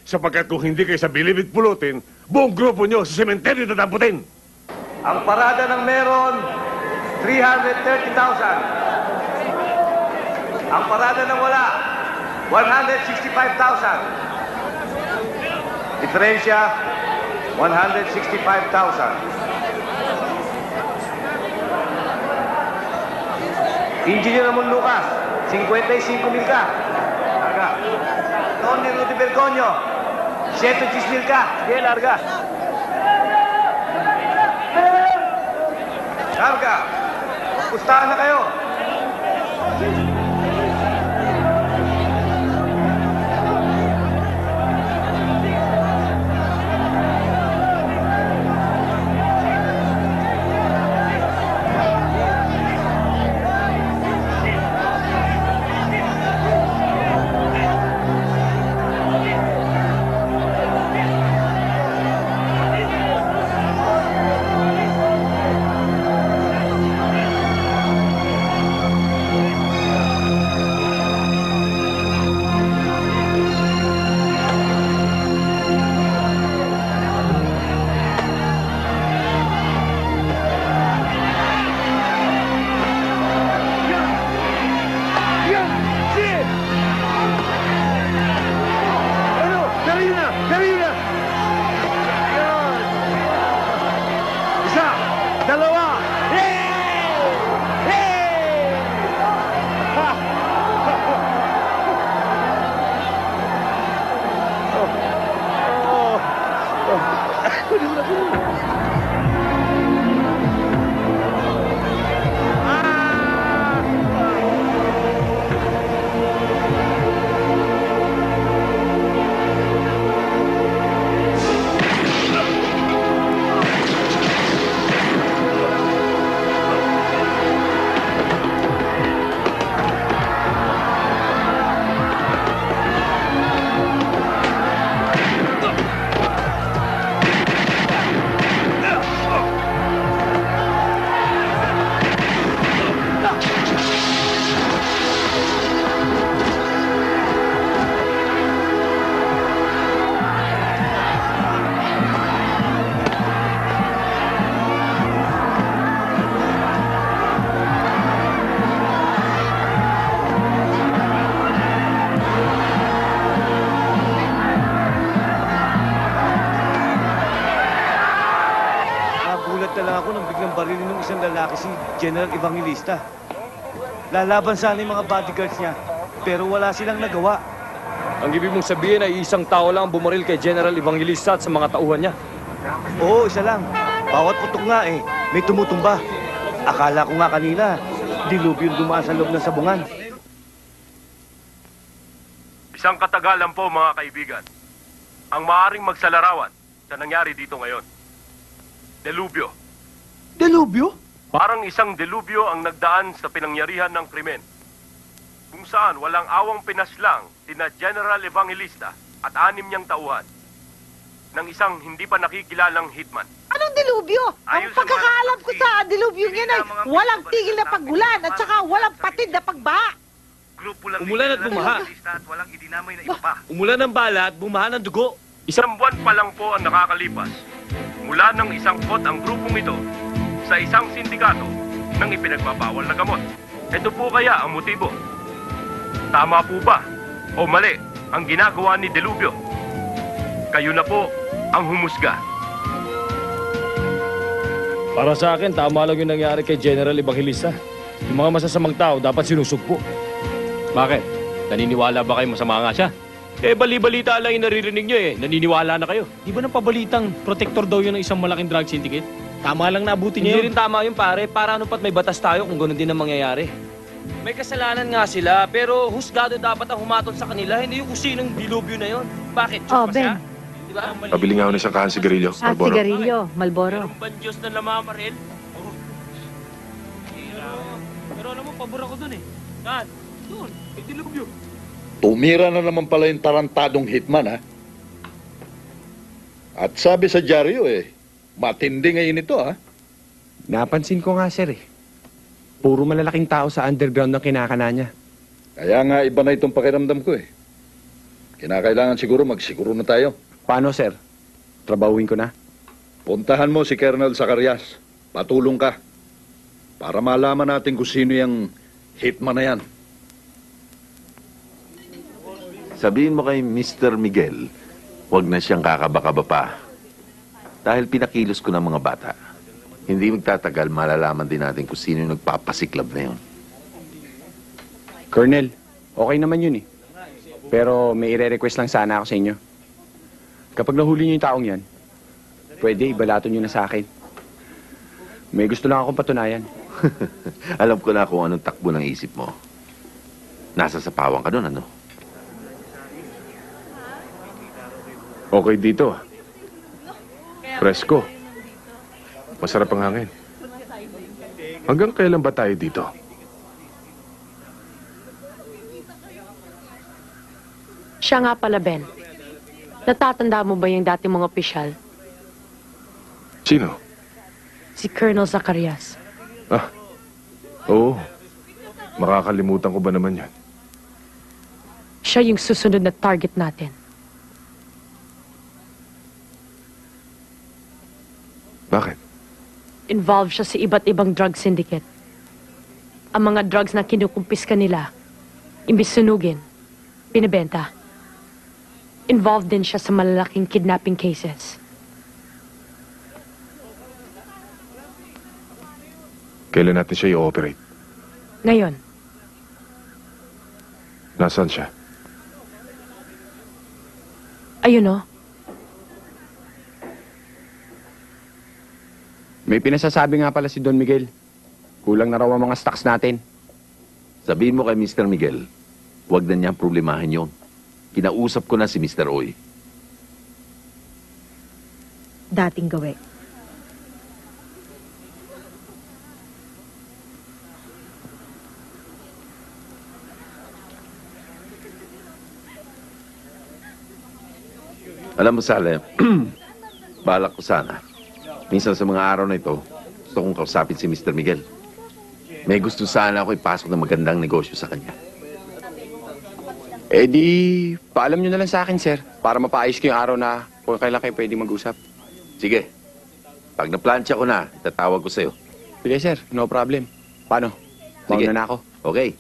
Sapagkat kung hindi kayo sa bilibid pulutin, buong grupo nyo sa sementeryo tatamputin. Ang parada ng meron, 330,000. Ang parada ng wala, 165,000. Diferensya, 165,000. Engineer Ramon Lucas, 55,000 ka. Larga. Tony Rudy Bergoño, 110,000 ka. Sige, larga. Larga. Pustahan na kayo. Si General Evangelista. Lalaban sana yung mga bodyguards niya, pero wala silang nagawa. Ang ibig mong sabihin ay isang tao lang ang bumaril kay General Evangelista at sa mga tauhan niya? Oo, isa lang. Bawat putok nga eh, may tumutumba. Akala ko nga kanina, dilubyo dumaan sa loob ng sabungan. Isang katagalan po, mga kaibigan. Ang maaaring magsalarawan sa nangyari dito ngayon. Delubyo. Delubyo? Parang isang delubyo ang nagdaan sa pinangyarihan ng krimen. Kung saan walang awang pinaslang sina General Evangelista at 6 niyang tauhan ng isang hindi pa nakikilalang hitman. Anong Anong dilubyo? Ang pagkakaalam ko sa dilubyo niyan ay walang tigil na pag-ulan at saka walang patid na pagbaha. Umulan at bumaha. Umulan ng bala at bumaha ng dugo. Isang buwan pa lang po ang nakakalipas. Mula nang isangkot ang grupong ito sa isang sindikato ng ipinagbabawal na gamot. Ito po kaya ang motibo. Tama po ba o mali ang ginagawa ni Delubyo? Kayo na po ang humusga. Para sa akin, tama lang yung nangyari kay General Evangelista. Yung mga masasamang tao dapat sinusugpo. Bakit? Naniniwala ba kayo masama nga siya? Eh, bali-balita lang yung naririnig nyo eh. Naniniwala na kayo. Di ba nang pabalitang protector daw yun ng isang malaking drug syndicate? Tama lang naabuti niya yun. Hindi rin tama yun pare. Para ano pat may batas tayo kung gano'n din ang mangyayari. May kasalanan nga sila, pero husgado dapat ang humatol sa kanila, hindi yung kung sinong dilubyo na yun. Bakit? Oh, Tsuk pa Ben. siya? Diba? Pabili nga ako ng isang kahang sigarilyo. Marlboro. Sigarilyo, Malboro. Meron bang Diyos na namamaril? Oh. Pero alam mo, pabor ako dun eh. Saan? Doon, may dilubyo. Tumira na naman pala yung tarantadong hitman, ha? At sabi sa dyaryo, matindi ngayon ito, ha? Napansin ko nga, sir, Puro malalaking tao sa underground ang kinakana niya. Kaya nga iba na itong pakiramdam ko, Kinakailangan siguro magsiguro na tayo. Paano, sir? Trabahuin ko na. Puntahan mo si Colonel Zacarias. Patulong ka. Para malaman natin kung sino yung hitman na yan. Sabihin mo kay Mr. Miguel, huwag na siyang kakaba-kaba pa. Dahil pinakilos ko ng mga bata. Hindi magtatagal, malalaman din natin kung sino yung nagpapasiklab na yun. Colonel, okay naman yun Pero may ire-request lang sana ako sa inyo. Kapag nahuli niyo yung taong yan, pwede ibalato niyo na sa akin. May gusto lang akong patunayan. Alam ko na kung anong takbo ng isip mo. Nasa sapawan ka doon, ano? Okay dito. Presko. Masarap ang hangin. Hanggang kailan ba tayo dito? Siya nga pala, Ben. Natatanda mo ba yung dating mga opisyal? Sino? Si Colonel Zacarias. Oo. Makakalimutan ko ba naman yan? Siya yung susunod na target natin. Bakit? Involved siya sa iba't ibang drug syndicate. Ang mga drugs na kinukumpiska nila, imbis sunugin, pinibenta. Involved din siya sa malalaking kidnapping cases. Kailan natin siya i-operate? Ngayon, Nasaan siya? ayun o. May pinasasabi nga pala si Don Miguel. Kulang na raw ang mga stocks natin. Sabihin mo kay Mr. Miguel, huwag na niyang problemahin yon. Kinausap ko na si Mr. Oy. Dating gawi. Alam mo, Salem, balak ko sana. Minsan sa mga araw na ito, gusto kong kausapin si Mr. Miguel. May gusto sana ako ipasok na magandang negosyo sa kanya. Eh di, paalam nyo na lang sa akin, sir. Para mapaayos ko yung araw na kung kailan kayo pwede mag-usap. Sige. Pag naplansya ko na, itatawag ko sa'yo. Sige, sir. No problem. Paano? Sige. Mauna na ako. Okay.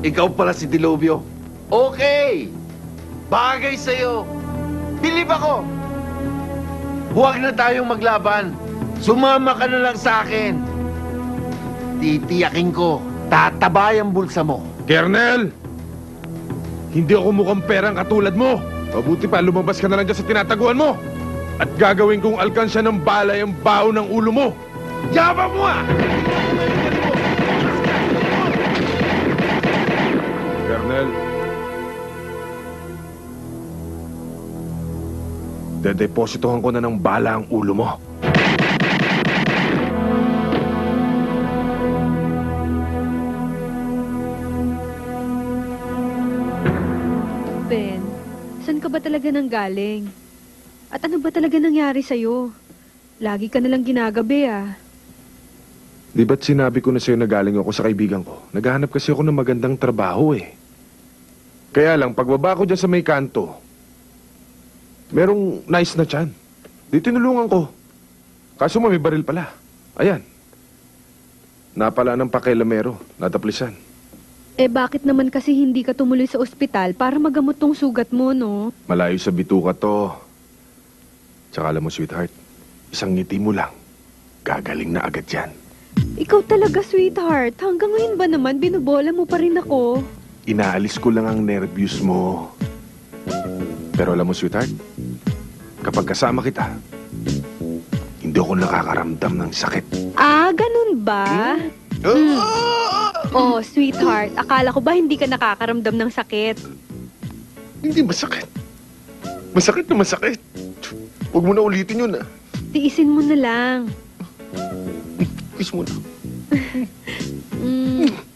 Ikaw pala si Diluvio. Okay! Bagay sa'yo. Bilib ako. Huwag na tayong maglaban. Sumama ka na lang sa akin. Titiyakin ko, tatabay ang bulsa mo. Kernel! Hindi ako mukhang perang katulad mo. Mabuti pa, lumabas ka na lang dyan sa tinataguan mo. At gagawin kong alkansya ng balay ang bao ng ulo mo. Yabang mo ah! Kernel. Dedepositohan ko na ng bala ang ulo mo. Ben, saan ka ba talaga nang galing? At ano ba talaga nangyari sa'yo? Lagi ka nalang ginagabi ah. Di ba't sinabi ko na sa'yo na galing ako sa kaibigan ko? Naghahanap kasi ako ng magandang trabaho eh. Kaya lang, pagbaba ko dyan sa may kanto, merong nice na tiyan. Di tinulungan ko. Kaso mo may baril pala. Ayan. Napala ng pakilamero, nataplisan. Eh bakit naman kasi hindi ka tumuloy sa ospital para magamot tong sugat mo, no? Malayo sa bituka to. Tsaka alam mo, sweetheart, isang ngiti mo lang, gagaling na agad yan. Ikaw talaga, sweetheart. Hanggang ngayon ba naman binubola mo pa rin ako? Inaalis ko lang ang nervyos mo. Pero alam mo, sweetheart, kapag kasama kita, hindi ako nakakaramdam ng sakit. Ah, ganun ba? Oh, sweetheart, akala ko ba hindi ka nakakaramdam ng sakit? Hindi masakit. Masakit na masakit. Huwag mo na ulitin yun, ah. Tiisin mo na lang. Kiss mo na.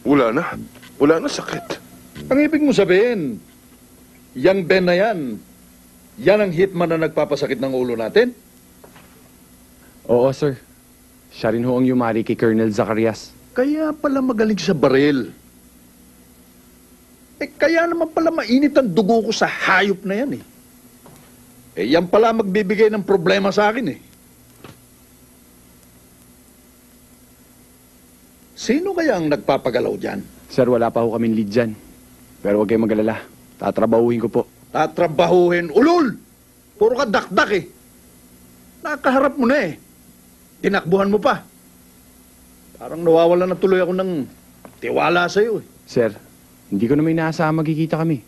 Wala na. Wala na sakit. Ang ibig mo sabihin, yang Ben na yan ang hitman na nagpapasakit ng ulo natin? Oo, sir. Siya rin ho ang yumari kay Colonel Zacarias. Kaya pala magaling sa baril. Kaya naman pala mainit ang dugo ko sa hayop na yan eh. Yan pala magbibigay ng problema sa akin eh. Sino kaya ang nagpapagalaw dyan? Sir, wala pa ho kaming lead dyan. Pero huwag kayong mag-alala. Tatrabahuhin ko po. Tatrabahuhin? Ulol! Puro ka dakdak eh. Nakaharap mo na eh. Tinakbuhan mo pa. Parang nawawala na tuloy ako ng tiwala sa'yo eh. Sir, hindi ko naman inaasahan magkikita kami.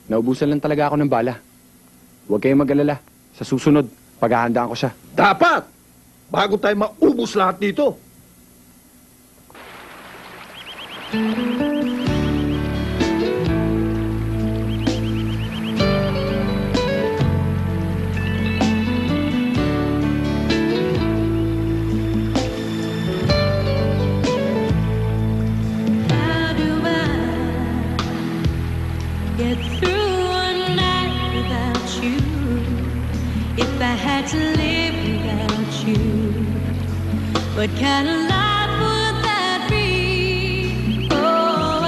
Naubusan lang talaga ako ng bala. Huwag kayong mag-alala. Sa susunod, paghahandaan ko siya. Dapat! Bago tayo maubos lahat dito. Get through one night without you. If I had to live without you, what kind of life would that be? Oh,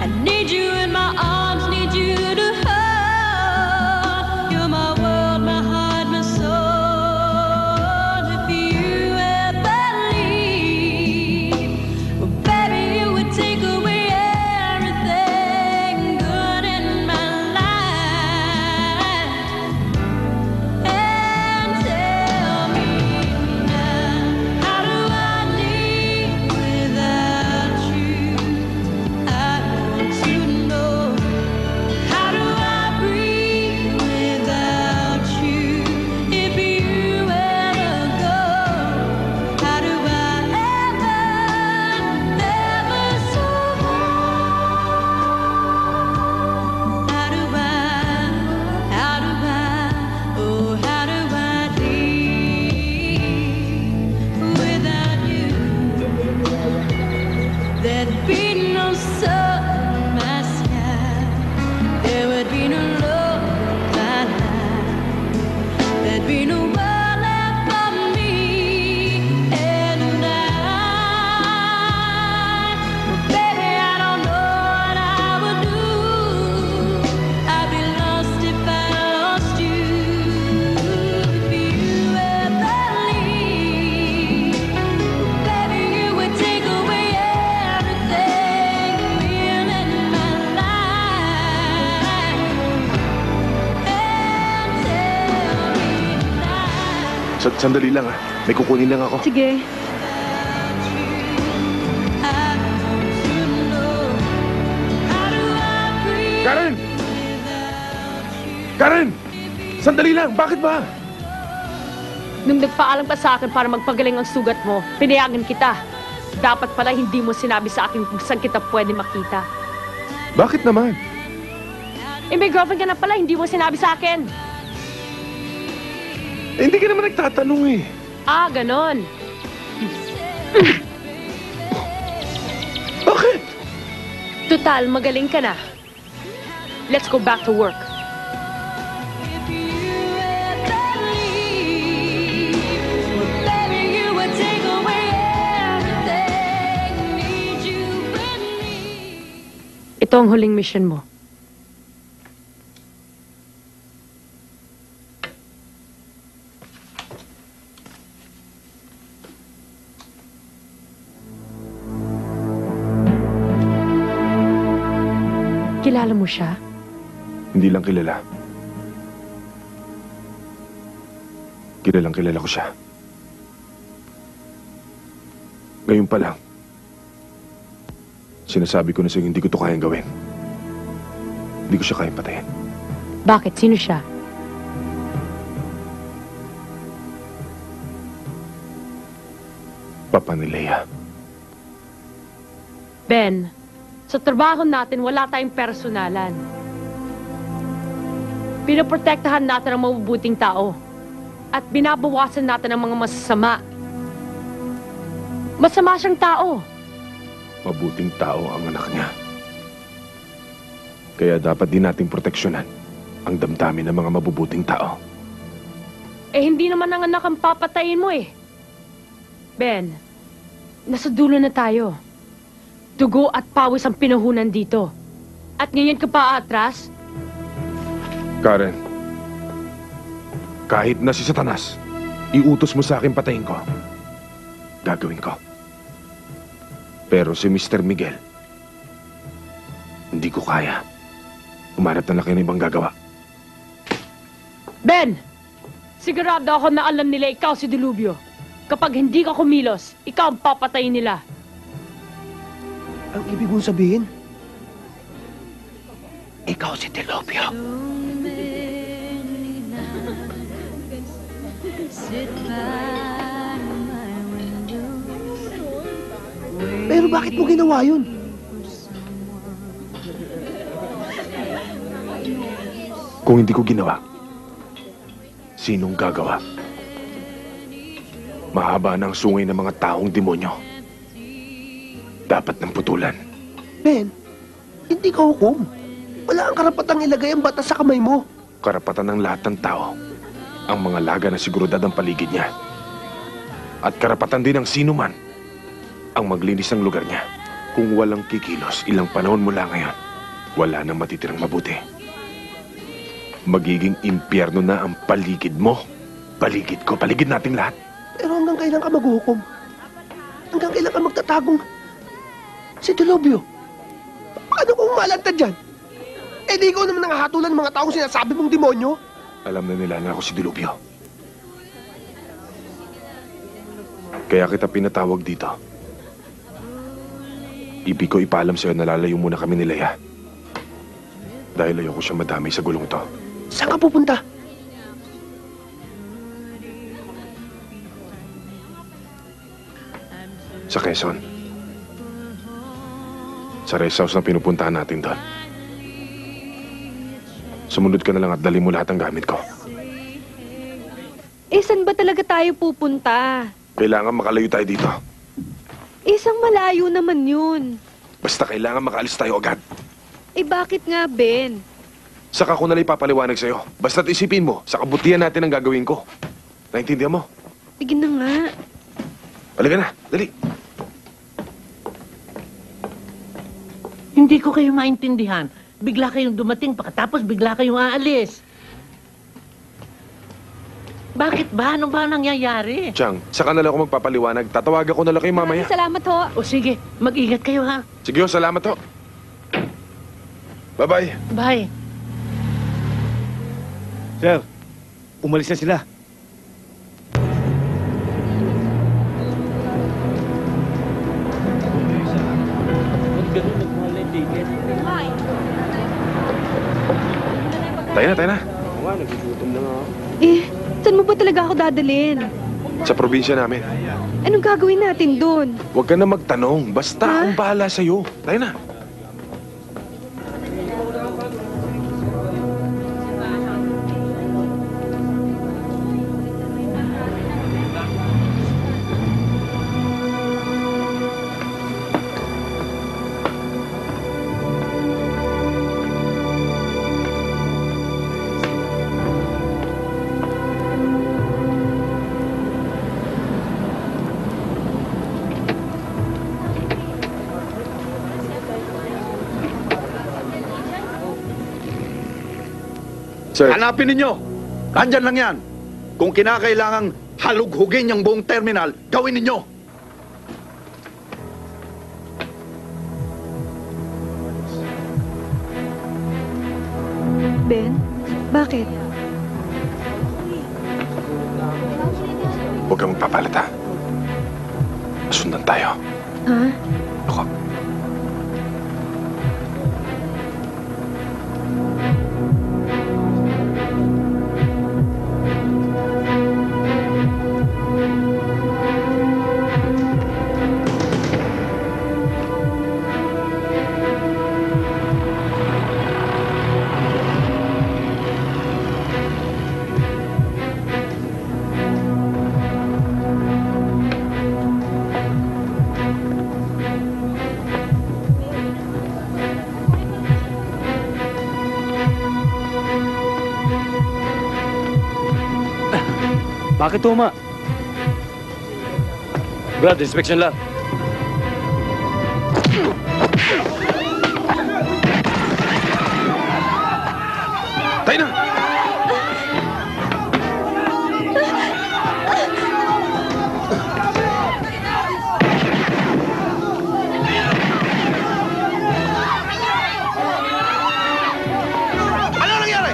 I need you in my arms, need you to hold. You're my world, my heart, my soul. If you ever leave, well, baby, you would take away Sandali lang ha. May kukunin lang ako. Sige. Karen! Karen! Sandali lang! Bakit ba? Nung nagpaalam ka sa akin para magpagaling ang sugat mo, pinayagan kita. Dapat pala hindi mo sinabi sa akin kung saan kita pwede makita. Bakit naman? Eh, may girlfriend ka na pala, hindi mo sinabi sa akin. Eh, hindi ka naman nagtatanong eh. Ah, ganon. Bakit? Total, magaling ka na. Let's go back to work. Ito ang huling mission mo. Kilala mo siya? Hindi lang kilala. Kilala ko siya. Ngayon pa lang, sinasabi ko na sa'yo hindi ko to kayang gawin. Hindi ko siya kayang patayin. Bakit? Sino siya? Papa ni Leia. Ben, sa trabaho natin, wala tayong personalan. Pinoprotektahan natin ang mabubuting tao. At binabawasan natin ang mga masasama. Masama siyang tao. Mabuting tao ang anak niya. Kaya dapat din nating proteksyonan ang damdamin ng mga mabubuting tao. Eh, hindi naman ang anak ang papatayin mo eh. Ben, nasa dulo na tayo. Dugo at pawis ang pinuhunan dito. At ngayon ka pa aatras? Karen, kahit na si Satanas, iutos mo sa akin patayin ko. Gagawin ko. Pero si Mr. Miguel, hindi ko kaya. Umarap na kayo ng ibang gagawa. Ben! Sigurado ako na alam nila ikaw si Dilubyo. Kapag hindi ka kumilos, ikaw ang papatayin nila. Ang ibig mong sabihin, ikaw si Dilubyo. Pero bakit mo ginawa yun? Kung hindi ko ginawa, sinong gagawa? Mahaba na ang sungay ng mga taong demonyo. Dapat nang putulan. Ben, hindi ka hukom. Wala kang karapatang ilagay ang batas sa kamay mo. Karapatan ng lahat ng tao ang mga laga na seguridad ang paligid niya. At karapatan din ng sino man ang maglinis ng lugar niya. Kung walang kikilos ilang panahon mula ngayon, wala nang matitirang mabuti. Magiging impyerno na ang paligid mo. Paligid ko, paligid nating lahat. Pero hanggang kailan ka maghuhukom? Hanggang kailan ka magtatagong? Si Dilubyo, paano kung malagtad dyan? Eh di ikaw naman nangahatulan ng mga taong sinasabi mong demonyo? Alam na nila na ako si Dilubyo. Kaya kita pinatawag dito. Ibig ko ipaalam sa'yo na lalayo muna kami ni Leia. Dahil ayoko siya madamay sa gulong to. Saan ka pupunta? Sa Quezon. Sa rest house na pinupuntahan natin doon. Sumunod ka na lang at dali mo lahat ng gamit ko. Eh, saan ba talaga tayo pupunta? Kailangan makalayo tayo dito. Isang malayo naman yun. Basta kailangan makaalis tayo agad. Eh, bakit nga, Ben? Saka ko nalang ipapaliwanag sa'yo. Basta't isipin mo, sa kabutihan natin ang gagawin ko. Naintindihan mo? Sige na nga. Halika na, dali. Hindi ko kayo maintindihan. Bigla kayong dumating, pagkatapos bigla kayong aalis. Bakit ba? Ano ba nangyayari? Chang, saka na lang ako magpapaliwanag. Tatawagan ko na lang kayo mamaya. Salamat ho. O sige, mag-ingat kayo ha. Sige, salamat ho. Bye-bye. Bye. Sir, umalis na sila. Tayo na. Eh, saan mo ba talaga ako dadalhin? Sa probinsya namin. Anong gagawin natin doon? Huwag ka na magtanong. Basta akong bahala sa'yo. Tayo na. Sir. Hanapin ninyo. Nandyan lang yan. Kung kinakailangang halughugin yung buong terminal, gawin ninyo. Ben, bakit? Huwag kang magpapalata. Sundan tayo. Ha? Ako. Bakit tuma? Brad, inspection lang. Tayo na! Ano nangyari?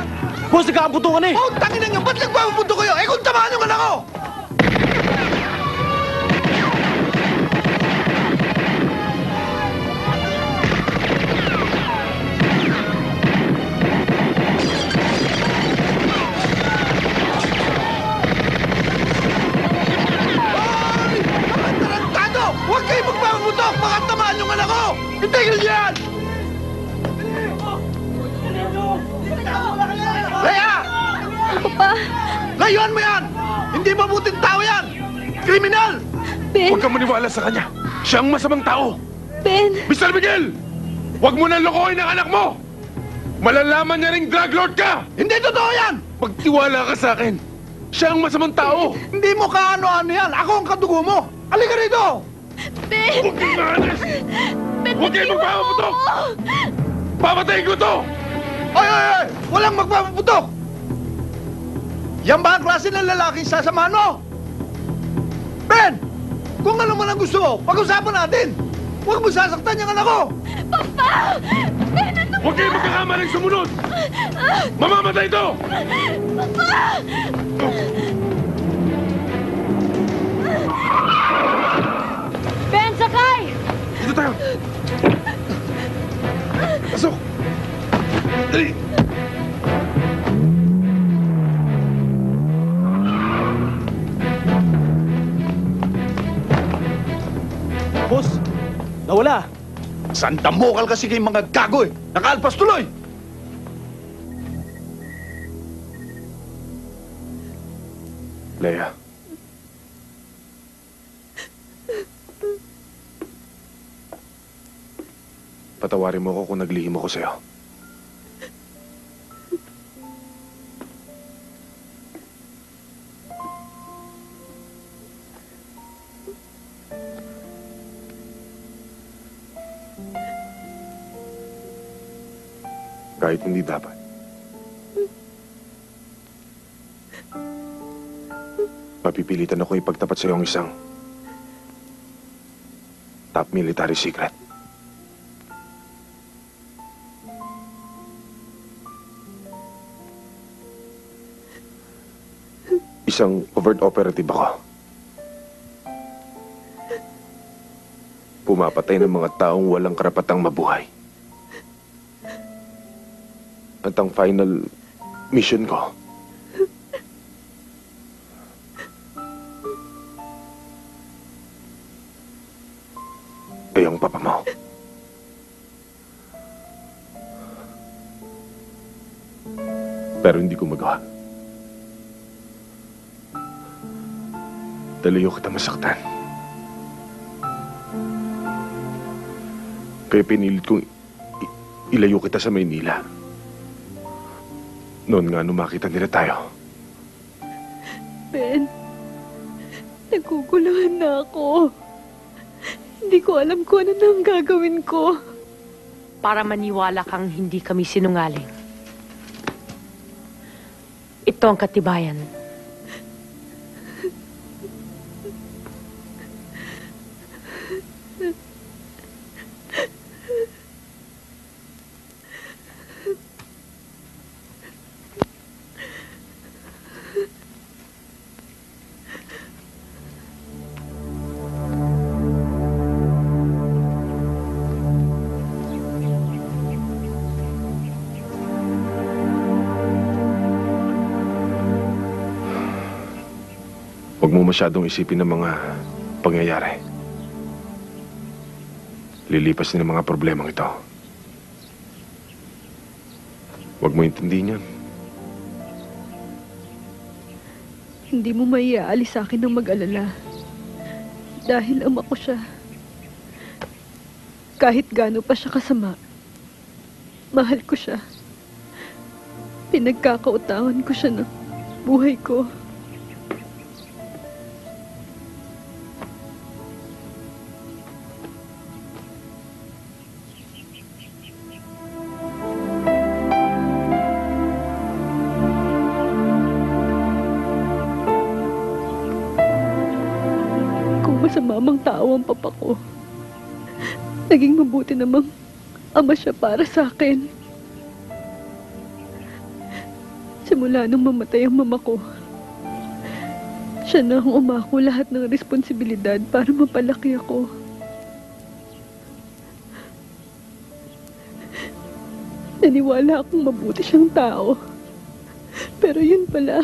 Boss, nagkakaputukan eh! Oh, tangin na nyo! Ba't nagpapapunto kayo? Eh kung tamaan yung anak ko! Ay! Mga tarantado! Huwag kayo magpapaputok! Baka tamaan yung anak ko! Itigil yan! Leia! Papa! Layuan mo yan! Hindi mabuting tao yan! Kriminal! Ben! Huwag kang maniwala sa kanya. Siya ang masamang tao. Ben! Mr. Miguel! Huwag mo nang lokohin ang anak mo! Malalaman niya ring drug lord ka! Hindi totoo yan! Pagtiwala ka sa akin. Siya ang masamang tao. Hindi mo kaano-ano yan! Ako ang kadugo mo! Halika rito! Ben! Huwag kang maalis! Ben, Huwag kayong bitiwan magpapaputok! mo! Papatayin ko to! Oy, oy, oy! Walang magpapaputok! Yan ba ang klase ng lalaking sasamahan mo? Ben! Kung ano man ang gusto mo, pag-usapan natin! Huwag mo sasaktan yung anak ko! Papa! Ben, ano Huwag kayong magkakamaling sumunod! Mamamatay ito! Papa! Ben, sakay! Dito tayo! Pasok! Dali! Boss, nawala. Sandamokal kasi kayong mga gago eh! Nakaalpas tuloy! Leia. Patawarin mo ako kung naglihim ako sa'yo. Kahit hindi dapat. Mapipilitan ako ipagtapat sa iyong isang top military secret. Isang covert operative ako. Pumapatay ng mga taong walang karapatang mabuhay. At ang final mission ko. Ay, ang papa mo. Pero hindi ko magawa. Dalayo kita masaktan. Kaya pinilit kong ilayo kita sa Maynila. Noon nga nung makita nila tayo. Ben, naguguluhan na ako. Hindi ko alam kung ano na ang gagawin ko. Para maniwala kang hindi kami sinungaling. Ito ang katibayan. Huwag mo masyadong isipin ng mga pangyayari. Lilipas din ang mga problemang ito. Huwag mo intindihin yan. Hindi mo maiaalis sa akin ng mag-alala. Dahil ama ko siya. Kahit gaano pa siya kasama, mahal ko siya. Pinagkakautangan ko siya ng buhay ko. Masamamang tao ang papa ko. Naging mabuti namang ama siya para sa akin. Simula nung mamatay ang mama ko, siya na ang umako lahat ng responsibilidad para mapalaki ako. Naniwala akong mabuti siyang tao. Pero yun pala,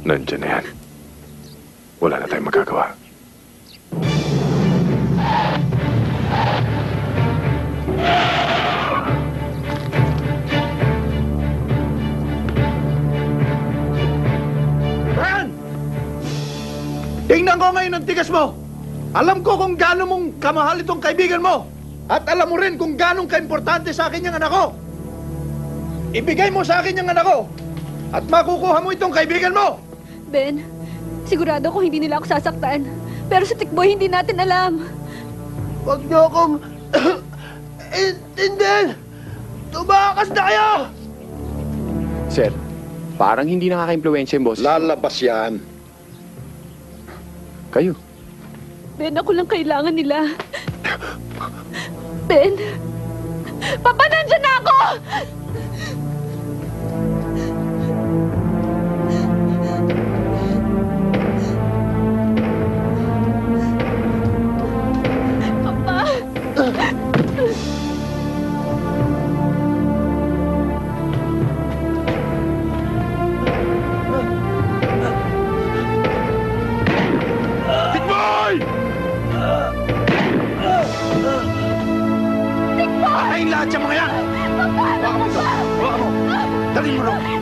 nandiyan na yan. Wala na tayong magagawa. Brian! Tingnan ko ngayon ang tigas mo. Alam ko kung gaano mong kamahal itong kaibigan mo. At alam mo rin kung gaano kaimportante sa akin yung anak ko. Ibigay mo sa akin yung anak ko. At makukuha mo itong kaibigan mo. Ben, sigurado ko hindi nila ako sasaktan. Pero sa Tikboy, hindi natin alam. Huwag niyo akong intindihin! Tumakas na kayo! Sir, parang hindi nakaka-impluwensya yung boses. Lalabas yan. Kayo. Ben, ako lang kailangan nila. Ben! Papa, nandyan na ako! Tikboy! Patayin lahat yung mga yan! Baka mo ito! Baka mo! Dalhin mo rin!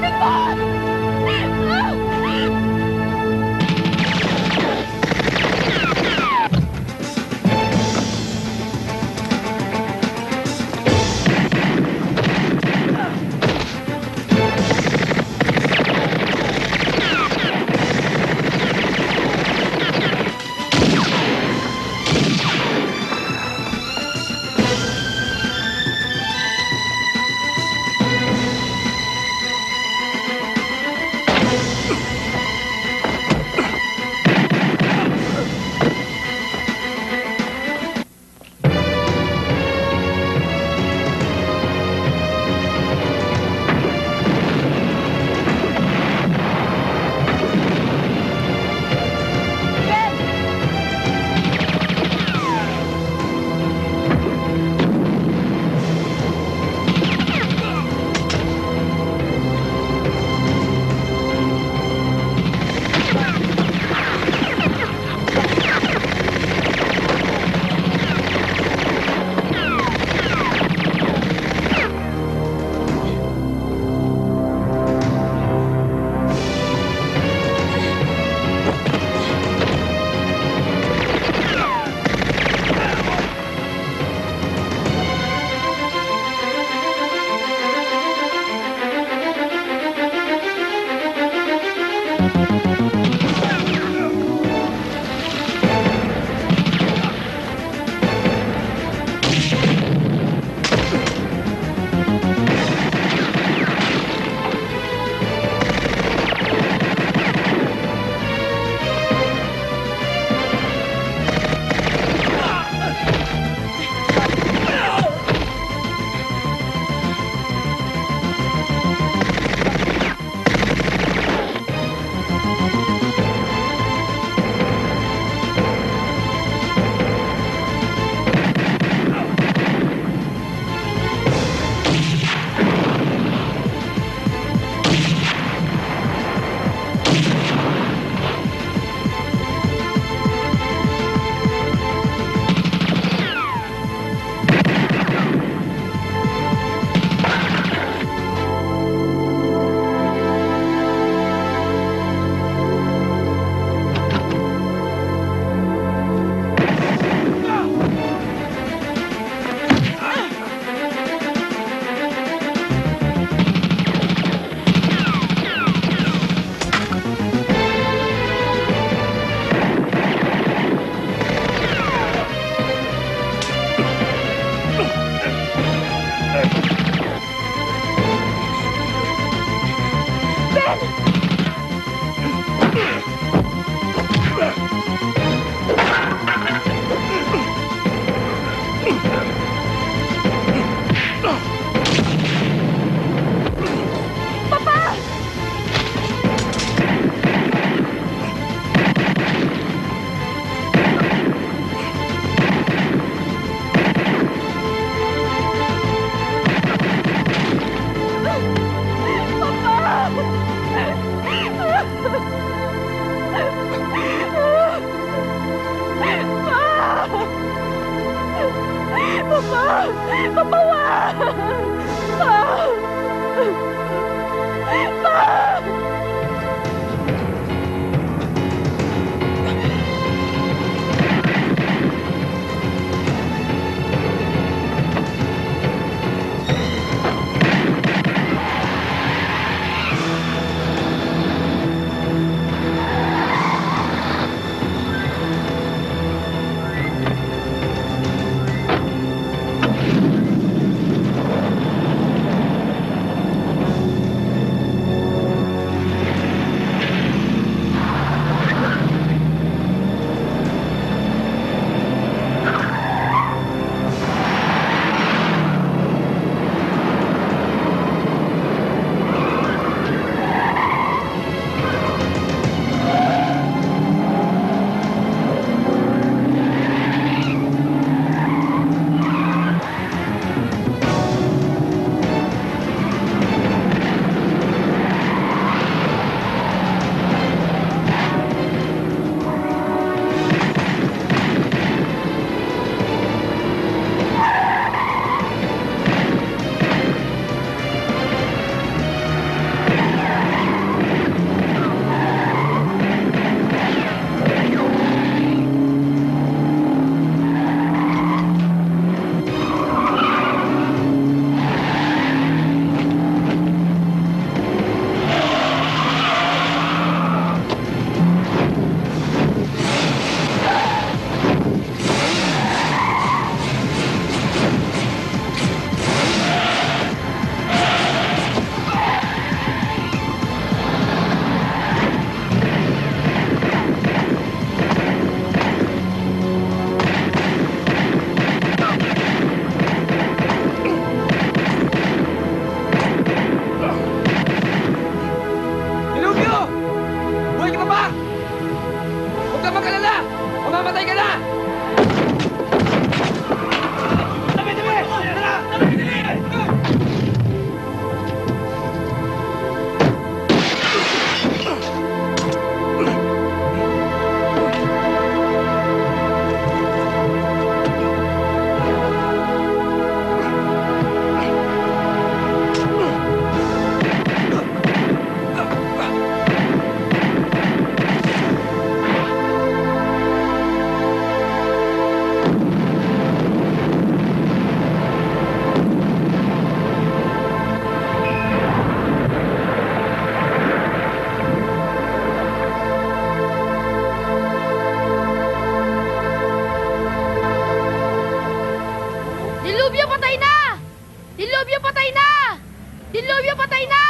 Papa! Papa! Papa, wag! Mamamatay ka na! Tabi-tabi! Tara! Tabi-tabi! Dilubyo patay na! Dilubyo patay na! Dilubyo patay na!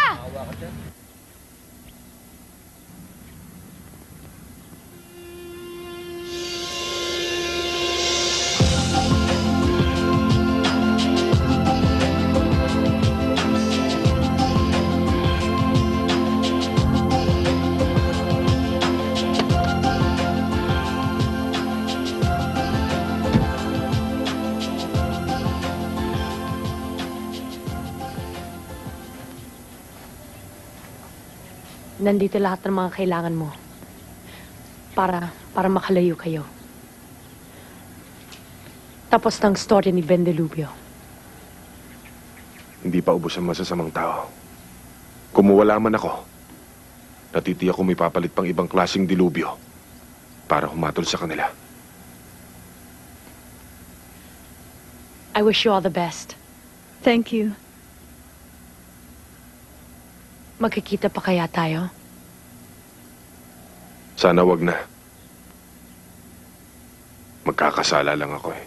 Nandito lahat ng mga kailangan mo. Para makalayo kayo. Tapos ng story ni Ben Dilubyo. Hindi pa ubos ang masasamang tao. Kumuwala man ako, natitiyak ko may papalit pang ibang klaseng dilubyo para humatol sa kanila. I wish you all the best. Thank you. Magkikita pa kaya tayo? Sana wag na. Magkakasala lang ako eh.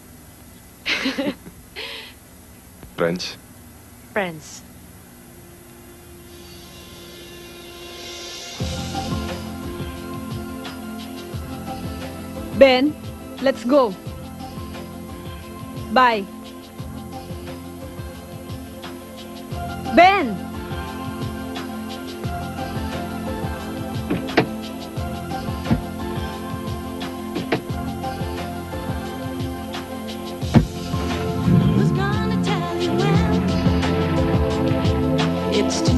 Friends? Friends. Ben, let's go. Bye. Ben! Who's gonna tell you when it's too